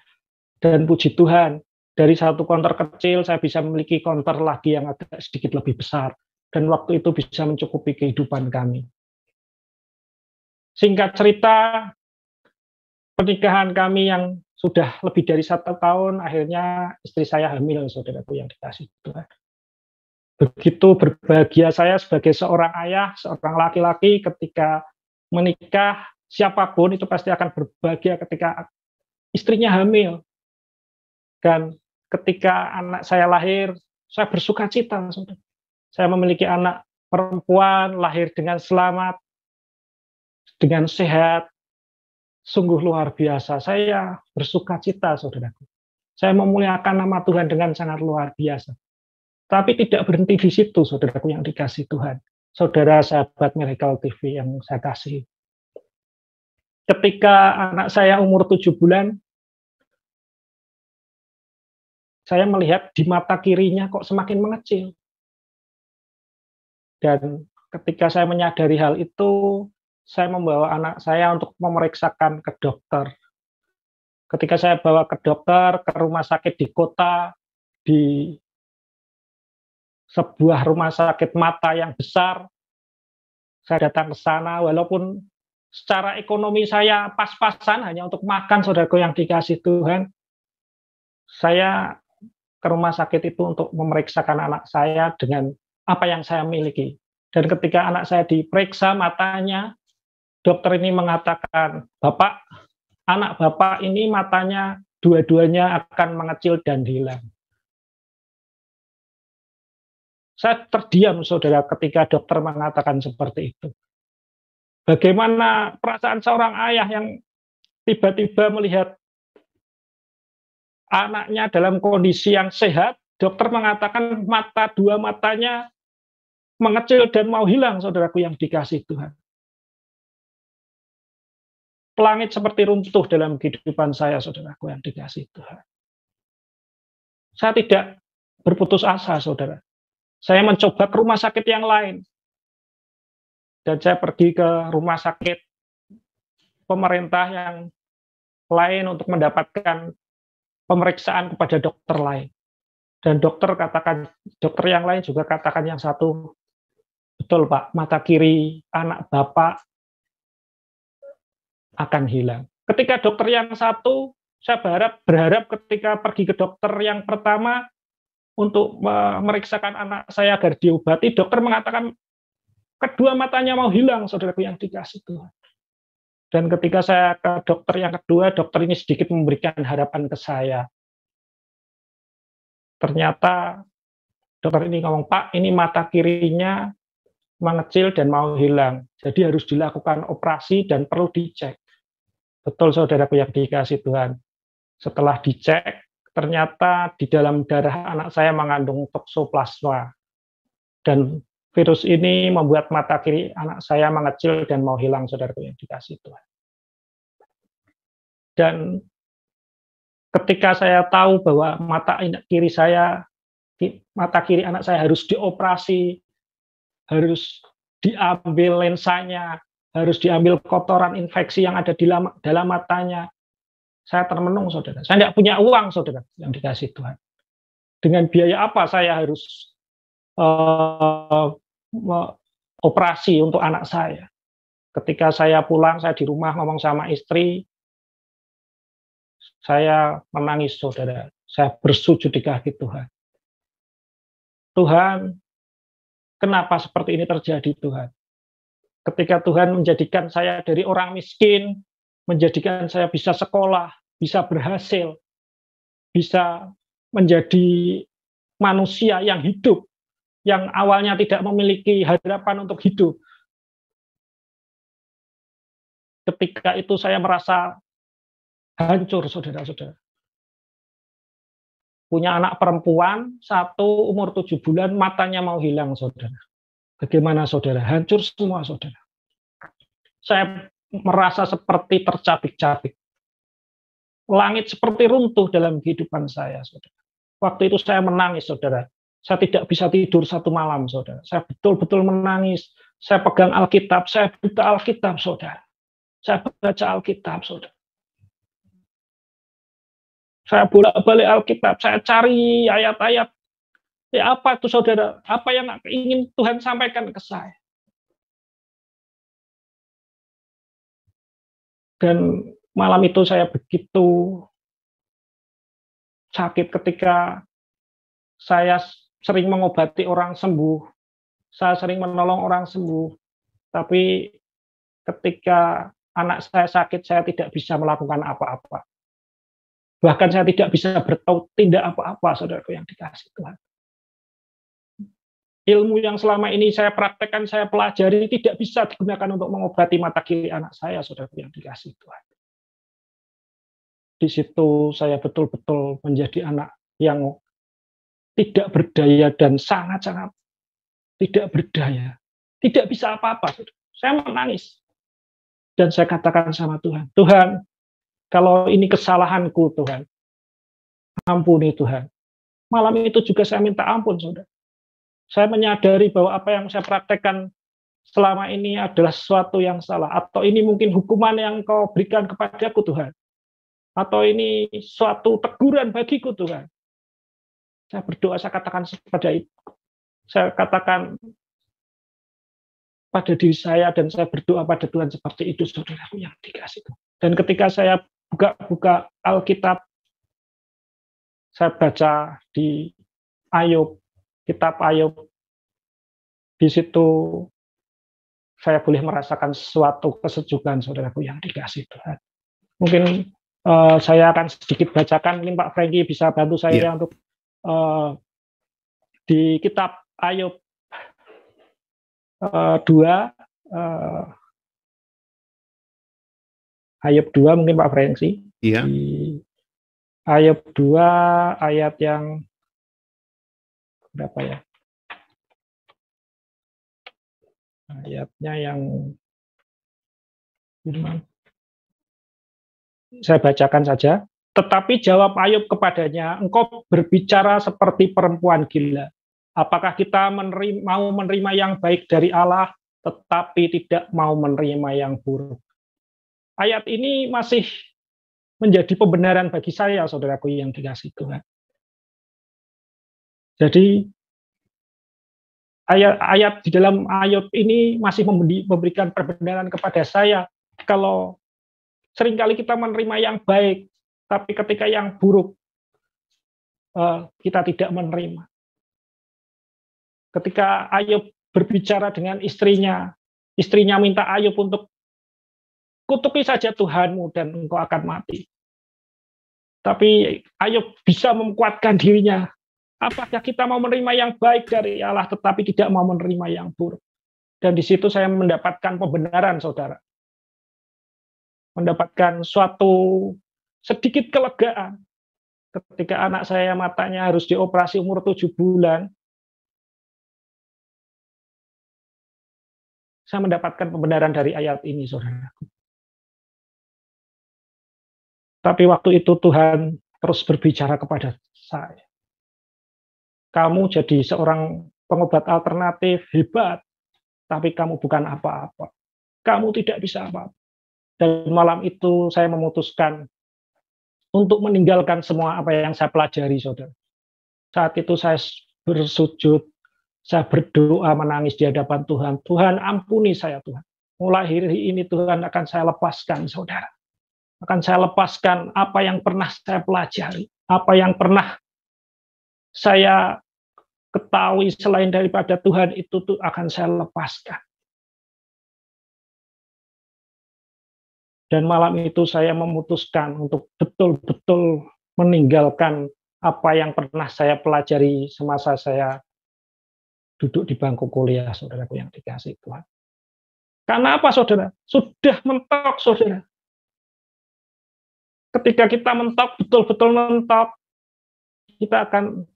Dan puji Tuhan, dari satu konter kecil, saya bisa memiliki konter lagi yang agak sedikit lebih besar. Dan waktu itu bisa mencukupi kehidupan kami. Singkat cerita, pernikahan kami yang sudah lebih dari 1 tahun, akhirnya istri saya hamil, saudaraku yang dikasih Tuhan. Begitu berbahagia saya sebagai seorang ayah, seorang laki-laki ketika menikah, siapapun itu pasti akan berbahagia ketika istrinya hamil. Dan ketika anak saya lahir, saya bersuka cita, saudara. Saya memiliki anak perempuan, lahir dengan selamat, dengan sehat, sungguh luar biasa. Saya bersuka cita, saudaraku. Saya memuliakan nama Tuhan dengan sangat luar biasa. Tapi tidak berhenti di situ, saudaraku yang dikasih Tuhan. Saudara sahabat Miracle TV yang saya kasih. Ketika anak saya umur 7 bulan, saya melihat di mata kirinya kok semakin mengecil. Dan ketika saya menyadari hal itu, saya membawa anak saya untuk memeriksakan ke dokter. Ketika saya bawa ke dokter, ke rumah sakit di kota, di sebuah rumah sakit mata yang besar, saya datang ke sana, walaupun secara ekonomi saya pas-pasan hanya untuk makan, saudaraku yang dikasih Tuhan, saya ke rumah sakit itu untuk memeriksakan anak saya dengan apa yang saya miliki. Dan ketika anak saya diperiksa matanya, dokter ini mengatakan, Bapak, anak Bapak ini matanya dua-duanya akan mengecil dan hilang. Saya terdiam, saudara, ketika dokter mengatakan seperti itu. Bagaimana perasaan seorang ayah yang tiba-tiba melihat anaknya dalam kondisi yang sehat, dokter mengatakan dua matanya mengecil dan mau hilang, saudaraku yang dikasih Tuhan. Langit seperti runtuh dalam kehidupan saya, saudaraku yang dikasih Tuhan. Saya tidak berputus asa, saudara. Saya mencoba ke rumah sakit yang lain. Dan saya pergi ke rumah sakit pemerintah yang lain untuk mendapatkan pemeriksaan kepada dokter lain. Dan dokter yang lain juga katakan yang satu, betul Pak, mata kiri anak Bapak akan hilang. Ketika dokter yang satu, saya berharap ketika pergi ke dokter yang pertama untuk memeriksakan anak saya agar diobati, dokter mengatakan kedua matanya mau hilang, saudaraku yang dikasih Tuhan. Dan ketika saya ke dokter yang kedua, dokter ini sedikit memberikan harapan ke saya. Ternyata dokter ini ngomong, Pak, ini mata kirinya mengecil dan mau hilang. Jadi harus dilakukan operasi dan perlu dicek. Betul, saudaraku yang dikasih Tuhan. Setelah dicek, ternyata di dalam darah anak saya mengandung toksoplasma. Dan virus ini membuat mata kiri anak saya mengecil dan mau hilang, saudaraku yang dikasih Tuhan. Dan ketika saya tahu bahwa mata kiri anak saya harus dioperasi, harus diambil lensanya, harus diambil kotoran infeksi yang ada di dalam matanya, saya termenung, saudara. Saya tidak punya uang, saudara, yang dikasih Tuhan. Dengan biaya apa saya harus operasi untuk anak saya? Ketika saya pulang, saya di rumah ngomong sama istri, saya menangis, saudara. Saya bersujud di kaki Tuhan. Tuhan, kenapa seperti ini terjadi, Tuhan? Ketika Tuhan menjadikan saya dari orang miskin, menjadikan saya bisa sekolah, bisa berhasil, bisa menjadi manusia yang hidup, yang awalnya tidak memiliki harapan untuk hidup. Ketika itu saya merasa hancur, saudara-saudara. Punya anak perempuan, satu umur 7 bulan, matanya mau hilang, saudara. Bagaimana, saudara? Hancur semua, saudara. Saya merasa seperti tercabik-cabik. Langit seperti runtuh dalam kehidupan saya, saudara. Waktu itu saya menangis, saudara. Saya tidak bisa tidur satu malam, saudara. Saya betul-betul menangis. Saya pegang Alkitab, saya buka Alkitab, saudara. Saya baca Alkitab, saudara. Saya bolak-balik Alkitab, saya cari ayat-ayat. Ya apa itu, saudara? Apa yang ingin Tuhan sampaikan ke saya? Dan malam itu saya begitu sakit ketika saya sering mengobati orang sembuh. Saya sering menolong orang sembuh. Tapi ketika anak saya sakit, saya tidak bisa melakukan apa-apa. Bahkan saya tidak bisa bertindak apa-apa, saudaraku yang dikasih Tuhan. Ilmu yang selama ini saya praktekkan, saya pelajari, tidak bisa digunakan untuk mengobati mata kiri anak saya, saudaraku yang dikasih Tuhan. Di situ saya betul-betul menjadi anak yang tidak berdaya dan sangat-sangat tidak berdaya. Tidak bisa apa-apa. Saya menangis. Dan saya katakan sama Tuhan, Tuhan, kalau ini kesalahanku, Tuhan, ampuni Tuhan. Malam itu juga saya minta ampun, saudara. Saya menyadari bahwa apa yang saya praktekkan selama ini adalah sesuatu yang salah, atau ini mungkin hukuman yang Kau berikan kepadaku Tuhan, atau ini suatu teguran bagiku Tuhan. Saya berdoa, saya katakan pada itu. Saya katakan pada diri saya dan saya berdoa pada Tuhan seperti itu, saudaraku yang dikasih. Dan ketika saya buka Alkitab, saya baca di Ayub, kitab Ayub, di situ saya boleh merasakan suatu kesejukan, saudaraku yang dikasih Tuhan. Mungkin saya akan sedikit bacakan, ini Pak Franky bisa bantu saya untuk di kitab Ayub 2, Ayub 2 mungkin Pak Franky. Iya. Di Ayub 2 ayat yang berapa ya? Ayatnya yang saya bacakan saja. Tetapi jawab Ayub kepadanya, engkau berbicara seperti perempuan gila. Apakah kita mau menerima yang baik dari Allah, tetapi tidak mau menerima yang buruk? Ayat ini masih menjadi pembenaran bagi saya, saudaraku yang dikasihi Tuhan. Jadi ayat di dalam Ayub ini masih memberikan pembenaran kepada saya. Kalau seringkali kita menerima yang baik, tapi ketika yang buruk kita tidak menerima. Ketika Ayub berbicara dengan istrinya minta Ayub untuk kutuki saja Tuhanmu dan engkau akan mati. Tapi Ayub bisa menguatkan dirinya. Apakah kita mau menerima yang baik dari Allah tetapi tidak mau menerima yang buruk? Dan di situ saya mendapatkan pembenaran, saudara. Mendapatkan suatu sedikit kelegaan. Ketika anak saya matanya harus dioperasi umur 7 bulan, saya mendapatkan pembenaran dari ayat ini, saudara. Tapi waktu itu Tuhan terus berbicara kepada saya. Kamu jadi seorang pengobat alternatif hebat, tapi kamu bukan apa-apa. Kamu tidak bisa apa-apa. Dan malam itu saya memutuskan untuk meninggalkan semua apa yang saya pelajari, saudara. Saat itu saya bersujud, saya berdoa menangis di hadapan Tuhan. Tuhan, ampuni saya, Tuhan. Mulai hari ini Tuhan akan saya lepaskan, saudara. Akan saya lepaskan apa yang pernah saya pelajari, apa yang pernah saya ketahui selain daripada Tuhan itu tuh akan saya lepaskan. Dan malam itu saya memutuskan untuk betul-betul meninggalkan apa yang pernah saya pelajari semasa saya duduk di bangku kuliah, saudaraku yang dikasihi Tuhan. Karena apa, saudara? Sudah mentok, saudara. Ketika kita mentok, betul-betul mentok, kita akan,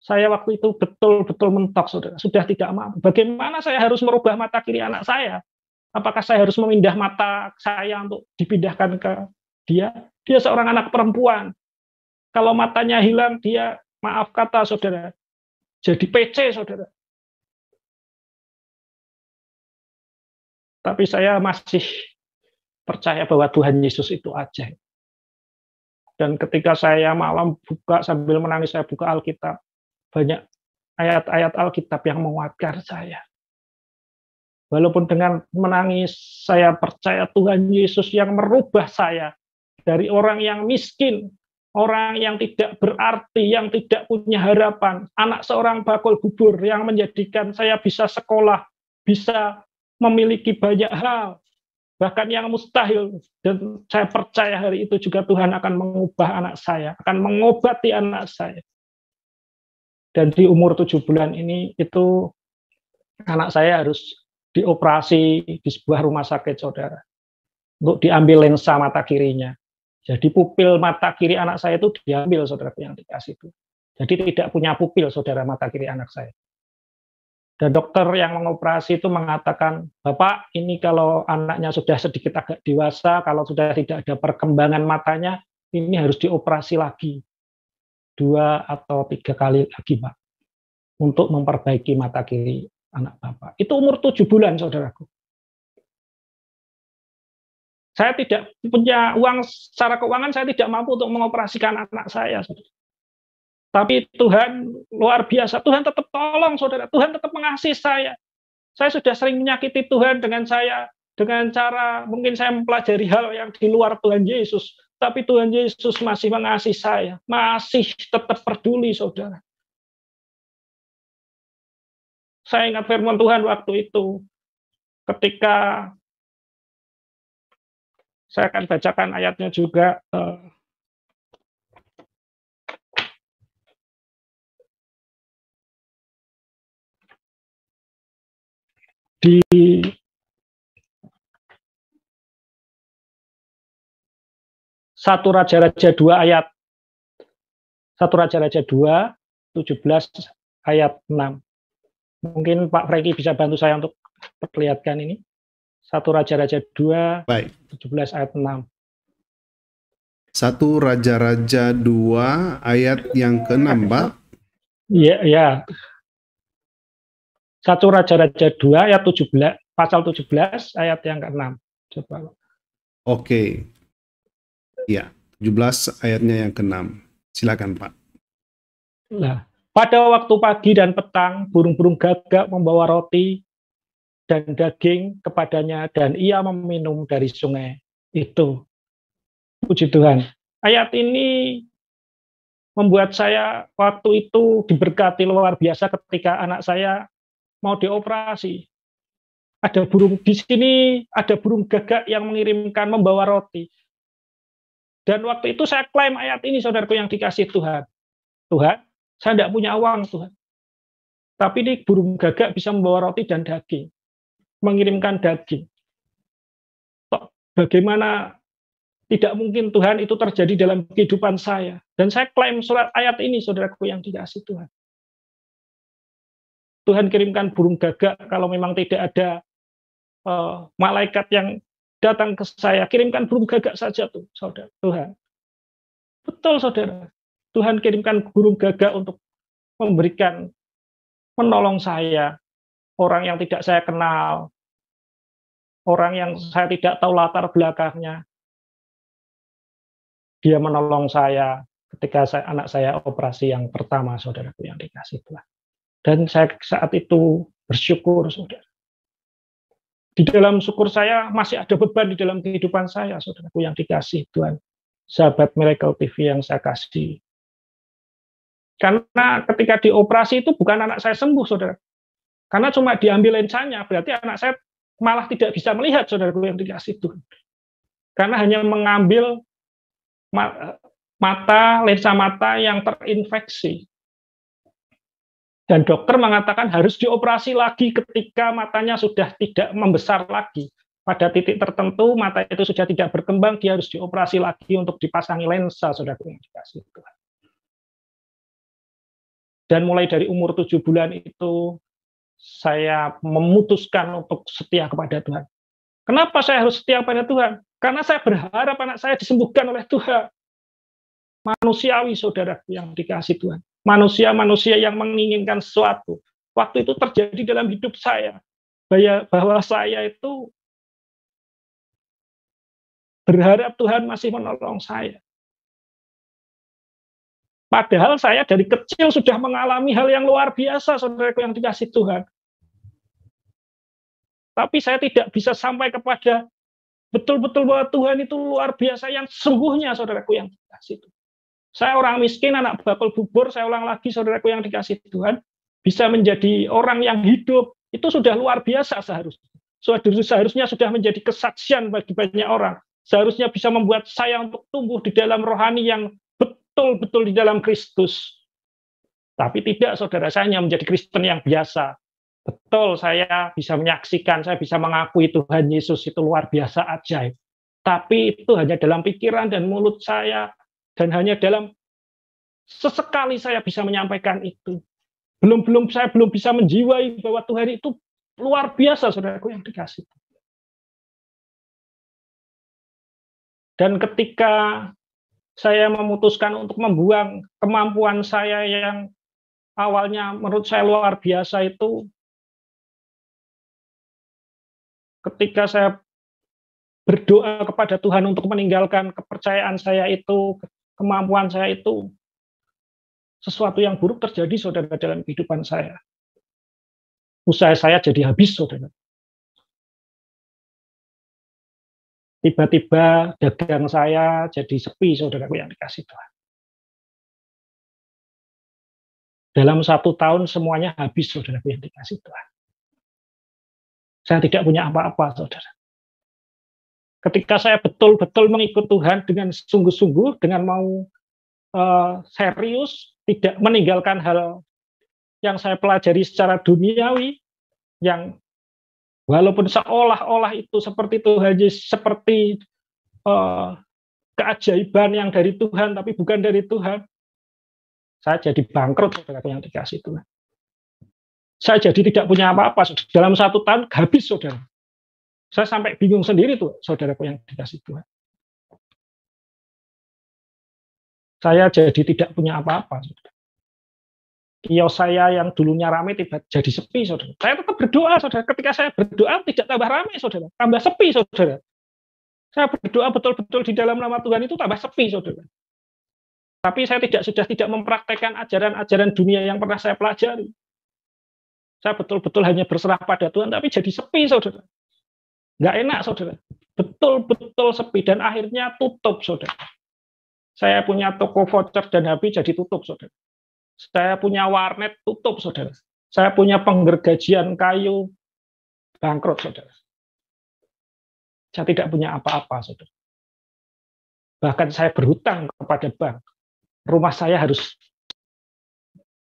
saya waktu itu betul-betul mentok, saudara. Sudah tidak mampu. Bagaimana saya harus merubah mata kiri anak saya? Apakah saya harus memindah mata saya untuk dipindahkan ke dia? Dia seorang anak perempuan. Kalau matanya hilang, dia, maaf kata, saudara, jadi PC, saudara. Tapi saya masih percaya bahwa Tuhan Yesus itu ajaib. Dan ketika saya malam buka sambil menangis, saya buka Alkitab, banyak ayat-ayat Alkitab yang menguatkan saya. Walaupun dengan menangis, saya percaya Tuhan Yesus yang merubah saya dari orang yang miskin, orang yang tidak berarti, yang tidak punya harapan, anak seorang bakul bubur yang menjadikan saya bisa sekolah, bisa memiliki banyak hal, bahkan yang mustahil. Dan saya percaya hari itu juga Tuhan akan mengubah anak saya, akan mengobati anak saya. Dan di umur 7 bulan ini, itu anak saya harus dioperasi di sebuah rumah sakit, saudara, untuk diambil lensa mata kirinya. Jadi pupil mata kiri anak saya itu diambil, saudara yang dikasih itu. Jadi tidak punya pupil, saudara, mata kiri anak saya. Dan dokter yang mengoperasi itu mengatakan, Bapak, ini kalau anaknya sudah sedikit agak dewasa, kalau sudah tidak ada perkembangan matanya, ini harus dioperasi lagi 2 atau 3 kali lagi, Pak, untuk memperbaiki mata kiri anak Bapak. Itu umur 7 bulan, saudaraku. Saya tidak punya uang secara keuangan, saya tidak mampu untuk mengoperasikan anak saya, saudara. Tapi Tuhan luar biasa, Tuhan tetap tolong, saudara. Tuhan tetap mengasihi saya. Saya sudah sering menyakiti Tuhan dengan cara mungkin saya mempelajari hal yang di luar Tuhan Yesus. Tapi Tuhan Yesus masih mengasihi saya, masih tetap peduli, saudara. Saya ingat firman Tuhan waktu itu, ketika saya akan bacakan ayatnya juga, di 1 Raja-Raja 2 ayat 1 Raja-Raja 2 17 ayat 6. Mungkin Pak Franky bisa bantu saya untuk perlihatkan ini. 1 Raja-Raja 2 Baik. 17 ayat 6. 1 Raja-Raja 2 ayat yang ke-6, Pak. Iya, ya. 1 Raja-Raja 2 ayat 17, pasal 17 ayat yang ke-6. Coba. Oke. Ya, 17 ayatnya yang ke-6. Silakan, Pak. Nah, pada waktu pagi dan petang, burung-burung gagak membawa roti dan daging kepadanya, dan ia meminum dari sungai itu. Puji Tuhan. Ayat ini membuat saya waktu itu diberkati luar biasa ketika anak saya mau dioperasi. Ada burung di sini, ada burung gagak yang mengirimkan membawa roti. Dan waktu itu saya klaim ayat ini, saudaraku yang dikasih Tuhan. Tuhan, saya tidak punya uang, Tuhan. Tapi ini burung gagak bisa membawa roti dan daging. Mengirimkan daging. Bagaimana tidak mungkin Tuhan itu terjadi dalam kehidupan saya. Dan saya klaim surat ayat ini, saudaraku yang dikasih Tuhan. Tuhan kirimkan burung gagak kalau memang tidak ada malaikat yang datang ke saya. Kirimkan burung gagak saja tuh, saudara. Tuhan. Betul, saudara. Tuhan kirimkan burung gagak untuk menolong saya. Orang yang tidak saya kenal. Orang yang saya tidak tahu latar belakangnya. Dia menolong saya ketika anak saya operasi yang pertama, saudaraku yang dikasih Tuhan. Dan saya saat itu bersyukur, saudara. Di dalam syukur saya masih ada beban di dalam kehidupan saya, saudaraku yang dikasih Tuhan. Sahabat Miracle TV yang saya kasih. Karena ketika dioperasi itu bukan anak saya sembuh, saudara. Karena cuma diambil lensanya, berarti anak saya malah tidak bisa melihat, saudaraku yang dikasih Tuhan. Karena hanya mengambil lensa mata yang terinfeksi. Dan dokter mengatakan harus dioperasi lagi ketika matanya sudah tidak membesar lagi. Pada titik tertentu mata itu sudah tidak berkembang, dia harus dioperasi lagi untuk dipasangi lensa, saudaraku yang dikasih Tuhan. Dan mulai dari umur 7 bulan itu saya memutuskan untuk setia kepada Tuhan. Kenapa saya harus setia kepada Tuhan? Karena saya berharap anak saya disembuhkan oleh Tuhan. Manusiawi, saudara yang dikasih Tuhan. Manusia-manusia yang menginginkan sesuatu. Waktu itu terjadi dalam hidup saya. Bahwa saya itu berharap Tuhan masih menolong saya. Padahal saya dari kecil sudah mengalami hal yang luar biasa, saudaraku yang dikasih Tuhan. Tapi saya tidak bisa sampai kepada betul-betul bahwa Tuhan itu luar biasa yang sesungguhnya, saudaraku yang dikasih Tuhan. Saya orang miskin, anak bakul bubur, saya ulang lagi, saudaraku yang dikasih Tuhan, bisa menjadi orang yang hidup, itu sudah luar biasa seharusnya. Seharusnya sudah menjadi kesaksian bagi banyak orang. Seharusnya bisa membuat saya untuk tumbuh di dalam rohani yang betul-betul di dalam Kristus. Tapi tidak, saudara, saya hanya menjadi Kristen yang biasa. Betul, saya bisa menyaksikan, saya bisa mengakui Tuhan Yesus itu luar biasa ajaib. Tapi itu hanya dalam pikiran dan mulut saya, dan hanya dalam sesekali saya bisa menyampaikan itu. Saya belum bisa menjiwai bahwa Tuhan itu luar biasa, saudaraku yang dikasih. Dan ketika saya memutuskan untuk membuang kemampuan saya yang awalnya menurut saya luar biasa itu, ketika saya berdoa kepada Tuhan untuk meninggalkan kepercayaan saya itu, kemampuan saya itu, sesuatu yang buruk terjadi, saudara, dalam kehidupan saya. Usaha saya jadi habis, saudara. Tiba-tiba dagang saya jadi sepi, saudaraku yang dikasih Tuhan. Dalam 1 tahun semuanya habis, saudaraku yang dikasih Tuhan. Saya tidak punya apa-apa, saudara. Ketika saya betul-betul mengikut Tuhan dengan sungguh-sungguh, dengan mau serius, tidak meninggalkan hal yang saya pelajari secara duniawi, yang walaupun seolah-olah itu seperti Tuhan, seperti keajaiban yang dari Tuhan, tapi bukan dari Tuhan, saya jadi bangkrut, saudara yang dikasih Tuhan. Saya jadi tidak punya apa-apa, saudara. Dalam 1 tahun habis, saudara. Saya sampai bingung sendiri tuh, saudaraku yang dikasih Tuhan. Saya jadi tidak punya apa-apa, saudara. Kios saya yang dulunya ramai tiba jadi sepi, saudara. Saya tetap berdoa, saudara. Ketika saya berdoa tidak tambah ramai, saudara. Tambah sepi, saudara. Saya berdoa betul-betul di dalam nama Tuhan itu tambah sepi, saudara. Tapi saya sudah tidak mempraktekkan ajaran-ajaran dunia yang pernah saya pelajari. Saya betul-betul hanya berserah pada Tuhan, tapi jadi sepi, saudara. Nggak enak, saudara. Betul-betul sepi. Dan akhirnya tutup, saudara. Saya punya toko voucher dan HP jadi tutup, saudara. Saya punya warnet tutup, saudara. Saya punya penggergajian kayu bangkrut, saudara. Saya tidak punya apa-apa, saudara. Bahkan saya berhutang kepada bank. Rumah saya harus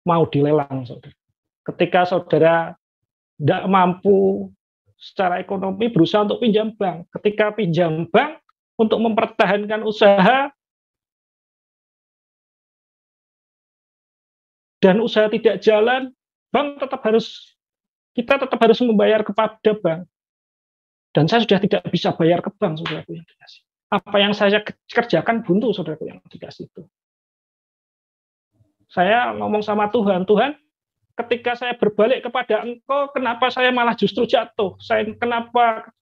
mau dilelang, saudara. Ketika saudara tidak mampu secara ekonomi, berusaha untuk pinjam bank. Ketika pinjam bank untuk mempertahankan usaha, dan usaha tidak jalan, kita tetap harus membayar kepada bank. Dan saya sudah tidak bisa bayar ke bank, saudaraku yang dikasih. Apa yang saya kerjakan buntu, saudaraku yang dikasih itu. Saya ngomong sama Tuhan, Tuhan, ketika saya berbalik kepada Engkau, kenapa saya malah justru jatuh? Kenapa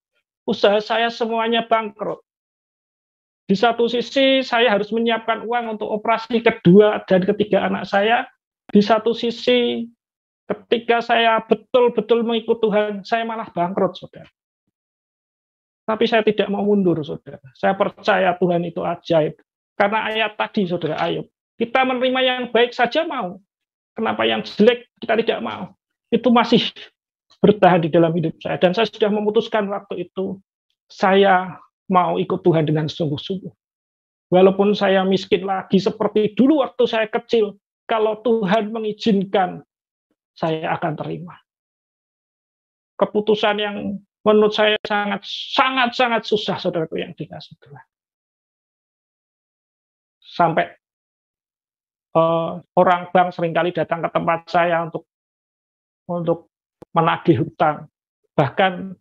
usaha saya semuanya bangkrut? Di satu sisi saya harus menyiapkan uang untuk operasi kedua dan ketiga anak saya. Di satu sisi ketika saya betul-betul mengikut Tuhan, saya malah bangkrut, saudara. Tapi saya tidak mau mundur, saudara. Saya percaya Tuhan itu ajaib. Karena ayat tadi, saudara Ayub, kita menerima yang baik saja mau. Kenapa yang jelek kita tidak mau? Itu masih bertahan di dalam hidup saya. Dan saya sudah memutuskan waktu itu, saya mau ikut Tuhan dengan sungguh-sungguh. Walaupun saya miskin lagi seperti dulu waktu saya kecil, kalau Tuhan mengizinkan, saya akan terima. Keputusan yang menurut saya sangat susah, saudaraku yang dikasih Tuhan. Sampai orang bank seringkali datang ke tempat saya untuk menagih hutang. Bahkan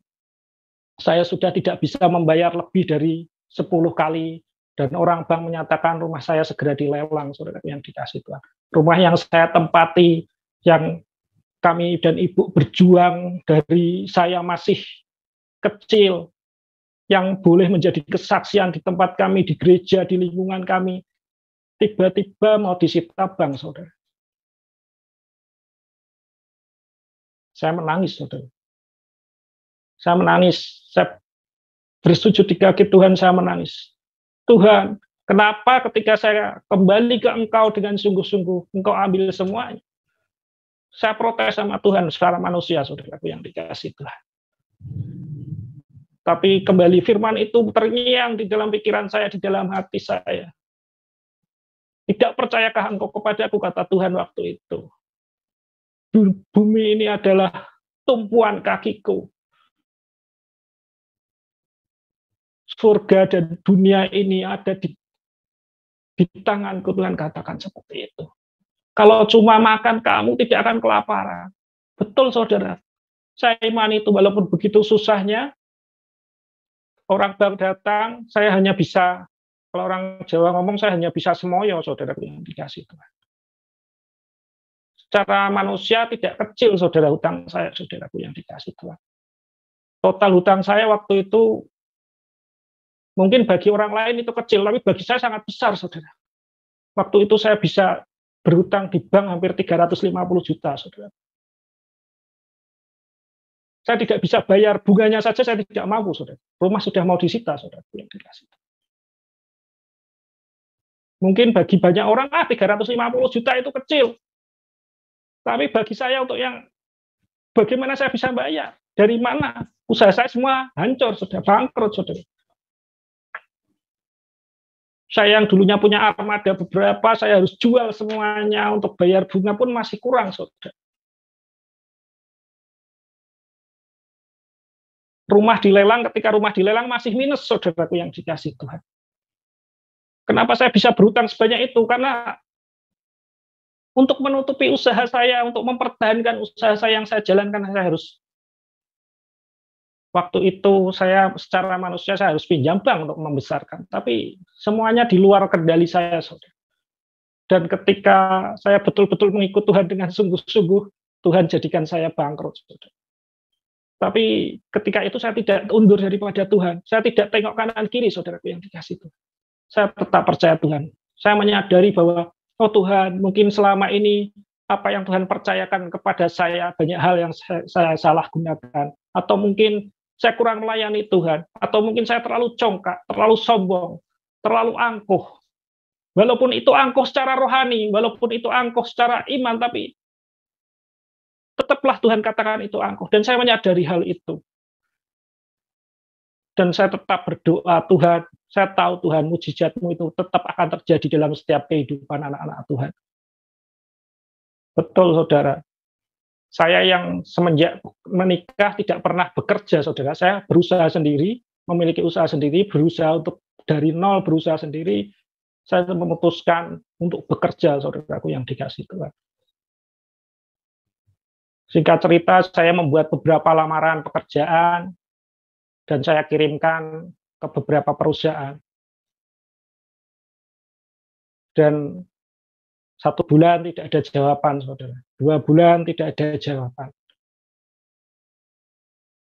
saya sudah tidak bisa membayar lebih dari 10 kali, dan orang bank menyatakan rumah saya segera dilelang, saudara yang dikasih Tuhan. Rumah yang saya tempati, yang kami dan ibu berjuang dari saya masih kecil, yang boleh menjadi kesaksian di tempat kami, di gereja, di lingkungan kami, tiba-tiba mau disita bank, saudara. Saya menangis, saudara. Saya menangis. Saya bersujud di kaki Tuhan, saya menangis. Tuhan, kenapa ketika saya kembali ke Engkau dengan sungguh-sungguh, Engkau ambil semuanya? Saya protes sama Tuhan secara manusia, saudara yang dikasih Tuhan. Tapi kembali firman itu terngiang di dalam pikiran saya, di dalam hati saya. Tidak percayakah engkau kepadaku, kata Tuhan waktu itu. Bumi ini adalah tumpuan kakiku. Surga dan dunia ini ada di tanganku, Tuhan katakan seperti itu. Kalau cuma makan, kamu tidak akan kelaparan. Betul, saudara. Saya iman itu, walaupun begitu susahnya, orang bank datang, saya hanya bisa, kalau orang Jawa ngomong, saya hanya bisa semoyo, saudara yang dikasih Tuhan. Secara manusia tidak kecil, saudara, hutang saya, saudara yang dikasih Tuhan. Total hutang saya waktu itu mungkin bagi orang lain itu kecil, tapi bagi saya sangat besar, saudara. Waktu itu saya bisa berhutang di bank hampir 350 juta, saudara. Saya tidak bisa bayar bunganya saja, saya tidak mampu, saudara. Rumah sudah mau disita, saudara. Mungkin bagi banyak orang, 350 juta itu kecil. Tapi bagi saya untuk yang bagaimana saya bisa bayar? Dari mana? Usaha saya semua hancur, saudara, bangkrut, saudara. Saya yang dulunya punya armada beberapa, saya harus jual semuanya untuk bayar bunga pun masih kurang, saudara. Rumah dilelang, ketika rumah dilelang masih minus, saudaraku yang dikasih Tuhan. Kenapa saya bisa berhutang sebanyak itu? Karena untuk menutupi usaha saya, untuk mempertahankan usaha saya yang saya jalankan, saya harus, waktu itu saya secara manusia saya harus pinjam bank untuk membesarkan. Tapi semuanya di luar kendali saya, saudara. Dan ketika saya betul-betul mengikut Tuhan dengan sungguh-sungguh, Tuhan jadikan saya bangkrut, saudara. Tapi ketika itu saya tidak undur daripada Tuhan. Saya tidak tengok kanan kiri, saudaraku yang dikasih Tuhan. Saya tetap percaya Tuhan. Saya menyadari bahwa, oh Tuhan, mungkin selama ini apa yang Tuhan percayakan kepada saya, banyak hal yang saya salah gunakan. Atau mungkin saya kurang melayani Tuhan. Atau mungkin saya terlalu congkak, terlalu sombong, terlalu angkuh. Walaupun itu angkuh secara rohani, walaupun itu angkuh secara iman, tapi tetaplah Tuhan katakan itu angkuh. Dan saya menyadari hal itu. Dan saya tetap berdoa, Tuhan, saya tahu Tuhan, mujizat-Mu itu tetap akan terjadi dalam setiap kehidupan anak-anak Tuhan. Betul, saudara. Saya yang semenjak menikah tidak pernah bekerja, saudara. Saya berusaha sendiri, memiliki usaha sendiri, berusaha untuk dari nol, berusaha sendiri. Saya memutuskan untuk bekerja, saudaraku yang dikasih Tuhan. Singkat cerita, saya membuat beberapa lamaran pekerjaan dan saya kirimkan ke beberapa perusahaan. Dan 1 bulan tidak ada jawaban, saudara. 2 bulan tidak ada jawaban.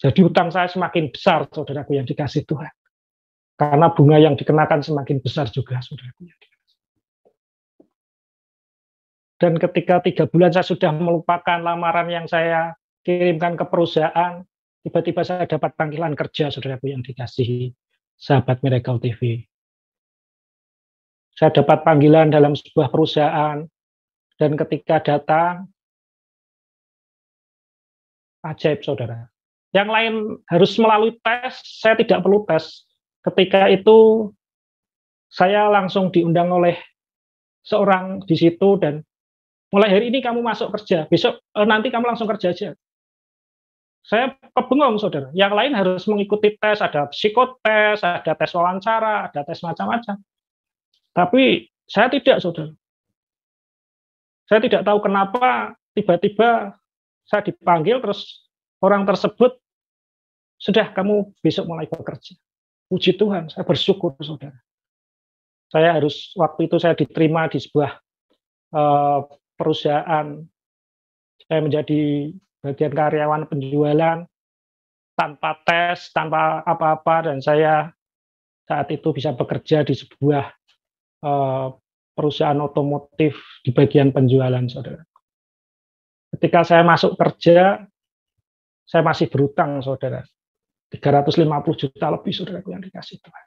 Jadi hutang saya semakin besar, saudaraku yang dikasih Tuhan. Karena bunga yang dikenakan semakin besar juga, saudaraku yang dikasih. Dan ketika 3 bulan saya sudah melupakan lamaran yang saya kirimkan ke perusahaan, tiba-tiba saya dapat panggilan kerja, saudaraku yang dikasihi, sahabat Miracle TV. Saya dapat panggilan dalam sebuah perusahaan, dan ketika datang, ajaib, saudara. Yang lain harus melalui tes, saya tidak perlu tes. Ketika itu, saya langsung diundang oleh seorang di situ, dan mulai hari ini kamu masuk kerja, besok nanti kamu langsung kerja aja. Saya kebengong, saudara. Yang lain harus mengikuti tes, ada psikotes, ada tes wawancara, ada tes macam-macam. Tapi saya tidak, saudara. Saya tidak tahu kenapa tiba-tiba saya dipanggil, terus orang tersebut, sudah kamu besok mulai bekerja. Puji Tuhan, saya bersyukur, saudara. Saya harus, waktu itu saya diterima di sebuah perusahaan, saya menjadi bagian karyawan penjualan tanpa tes, tanpa apa-apa, dan saya saat itu bisa bekerja di sebuah perusahaan otomotif di bagian penjualan, saudara. Ketika saya masuk kerja, saya masih berhutang, saudara. 350 juta lebih, saudaraku yang dikasih Tuhan.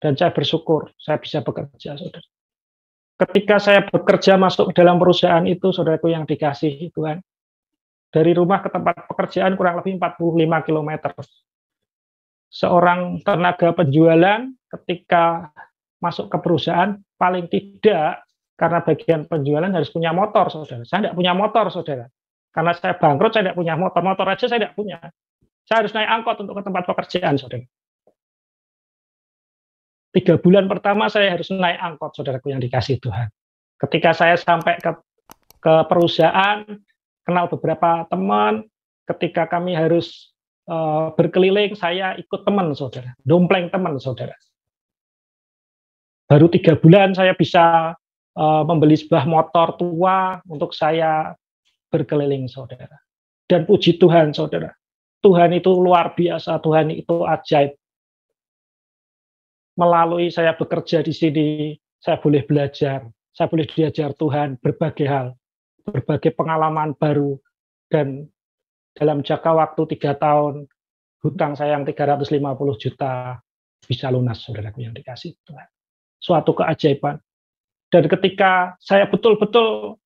Dan saya bersyukur saya bisa bekerja, saudara. Ketika saya bekerja masuk ke dalam perusahaan itu, saudaraku yang dikasihi Tuhan, dari rumah ke tempat pekerjaan kurang lebih 45 km. Seorang tenaga penjualan ketika masuk ke perusahaan, paling tidak, karena bagian penjualan harus punya motor, saudara. Saya tidak punya motor, saudara. Karena saya bangkrut, saya tidak punya motor. Motor aja saya tidak punya. Saya harus naik angkot untuk ke tempat pekerjaan, saudara. 3 bulan pertama saya harus naik angkot, saudaraku yang dikasih Tuhan. Ketika saya sampai ke perusahaan, kenal beberapa teman, ketika kami harus berkeliling, saya ikut teman, saudara. Dompleng teman, saudara. Baru 3 bulan saya bisa membeli sebuah motor tua untuk saya berkeliling, saudara. Dan puji Tuhan, saudara. Tuhan itu luar biasa, Tuhan itu ajaib. Melalui saya bekerja di sini, saya boleh belajar, saya boleh diajar Tuhan berbagai hal, berbagai pengalaman baru, dan dalam jangka waktu 3 tahun, hutang saya yang 350 juta bisa lunas, saudaraku yang dikasih Tuhan. Suatu keajaiban. Dan ketika saya betul-betul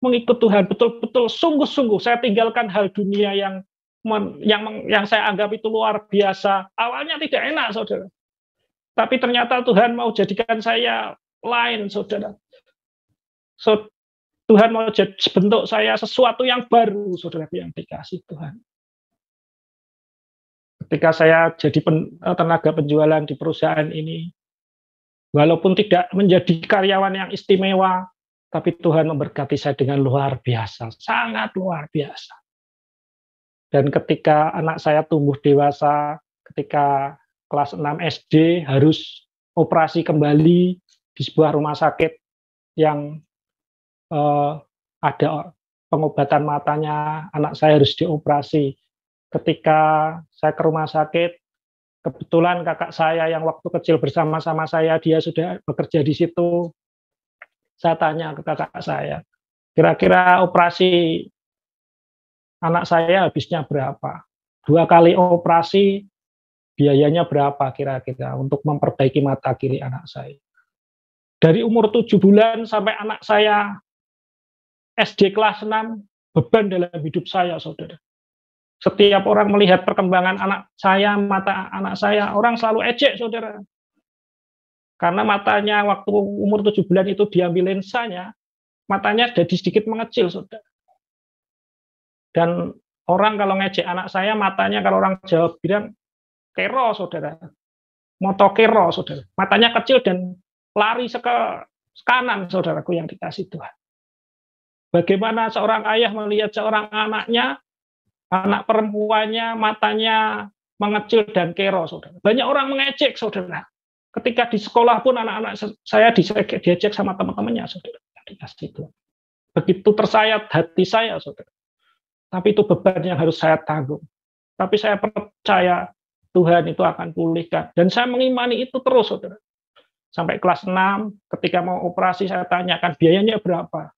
mengikut Tuhan, betul-betul sungguh-sungguh, saya tinggalkan hal dunia yang saya anggap itu luar biasa. Awalnya tidak enak, saudara. Tapi ternyata Tuhan mau jadikan saya lain, saudara. Tuhan mau bentuk saya sesuatu yang baru, saudara yang dikasih Tuhan. Ketika saya jadi tenaga penjualan di perusahaan ini, walaupun tidak menjadi karyawan yang istimewa, tapi Tuhan memberkati saya dengan luar biasa, sangat luar biasa. Dan ketika anak saya tumbuh dewasa, ketika kelas 6 SD harus operasi kembali di sebuah rumah sakit yang ada pengobatan matanya, anak saya harus dioperasi. Ketika saya ke rumah sakit, kebetulan kakak saya yang waktu kecil bersama-sama saya, dia sudah bekerja di situ. Saya tanya ke kakak saya, kira-kira operasi anak saya habisnya berapa? 2 kali operasi, biayanya berapa kira-kira untuk memperbaiki mata kiri anak saya? Dari umur 7 bulan sampai anak saya SD kelas 6, beban dalam hidup saya, saudara. Setiap orang melihat perkembangan anak saya, mata anak saya, orang selalu ejek, saudara. Karena matanya waktu umur 7 bulan itu diambil lensanya, matanya jadi sedikit mengecil, saudara. Dan orang kalau ngejek anak saya, matanya kalau orang Jawa bilang, kero, saudara. Moto kero, saudara. Matanya kecil dan lari ke kanan, saudaraku yang dikasih Tuhan. Bagaimana seorang ayah melihat seorang anaknya, anak perempuannya, matanya mengecil dan kero, saudara. Banyak orang mengejek, saudara. Ketika di sekolah pun anak-anak saya diejek sama teman-temannya, saudara. Dikasih Tuhan. Begitu tersayat hati saya, saudara. Tapi itu beban yang harus saya tanggung. Tapi saya percaya Tuhan itu akan pulihkan. Dan saya mengimani itu terus, saudara. Sampai kelas 6, ketika mau operasi, saya tanyakan biayanya berapa.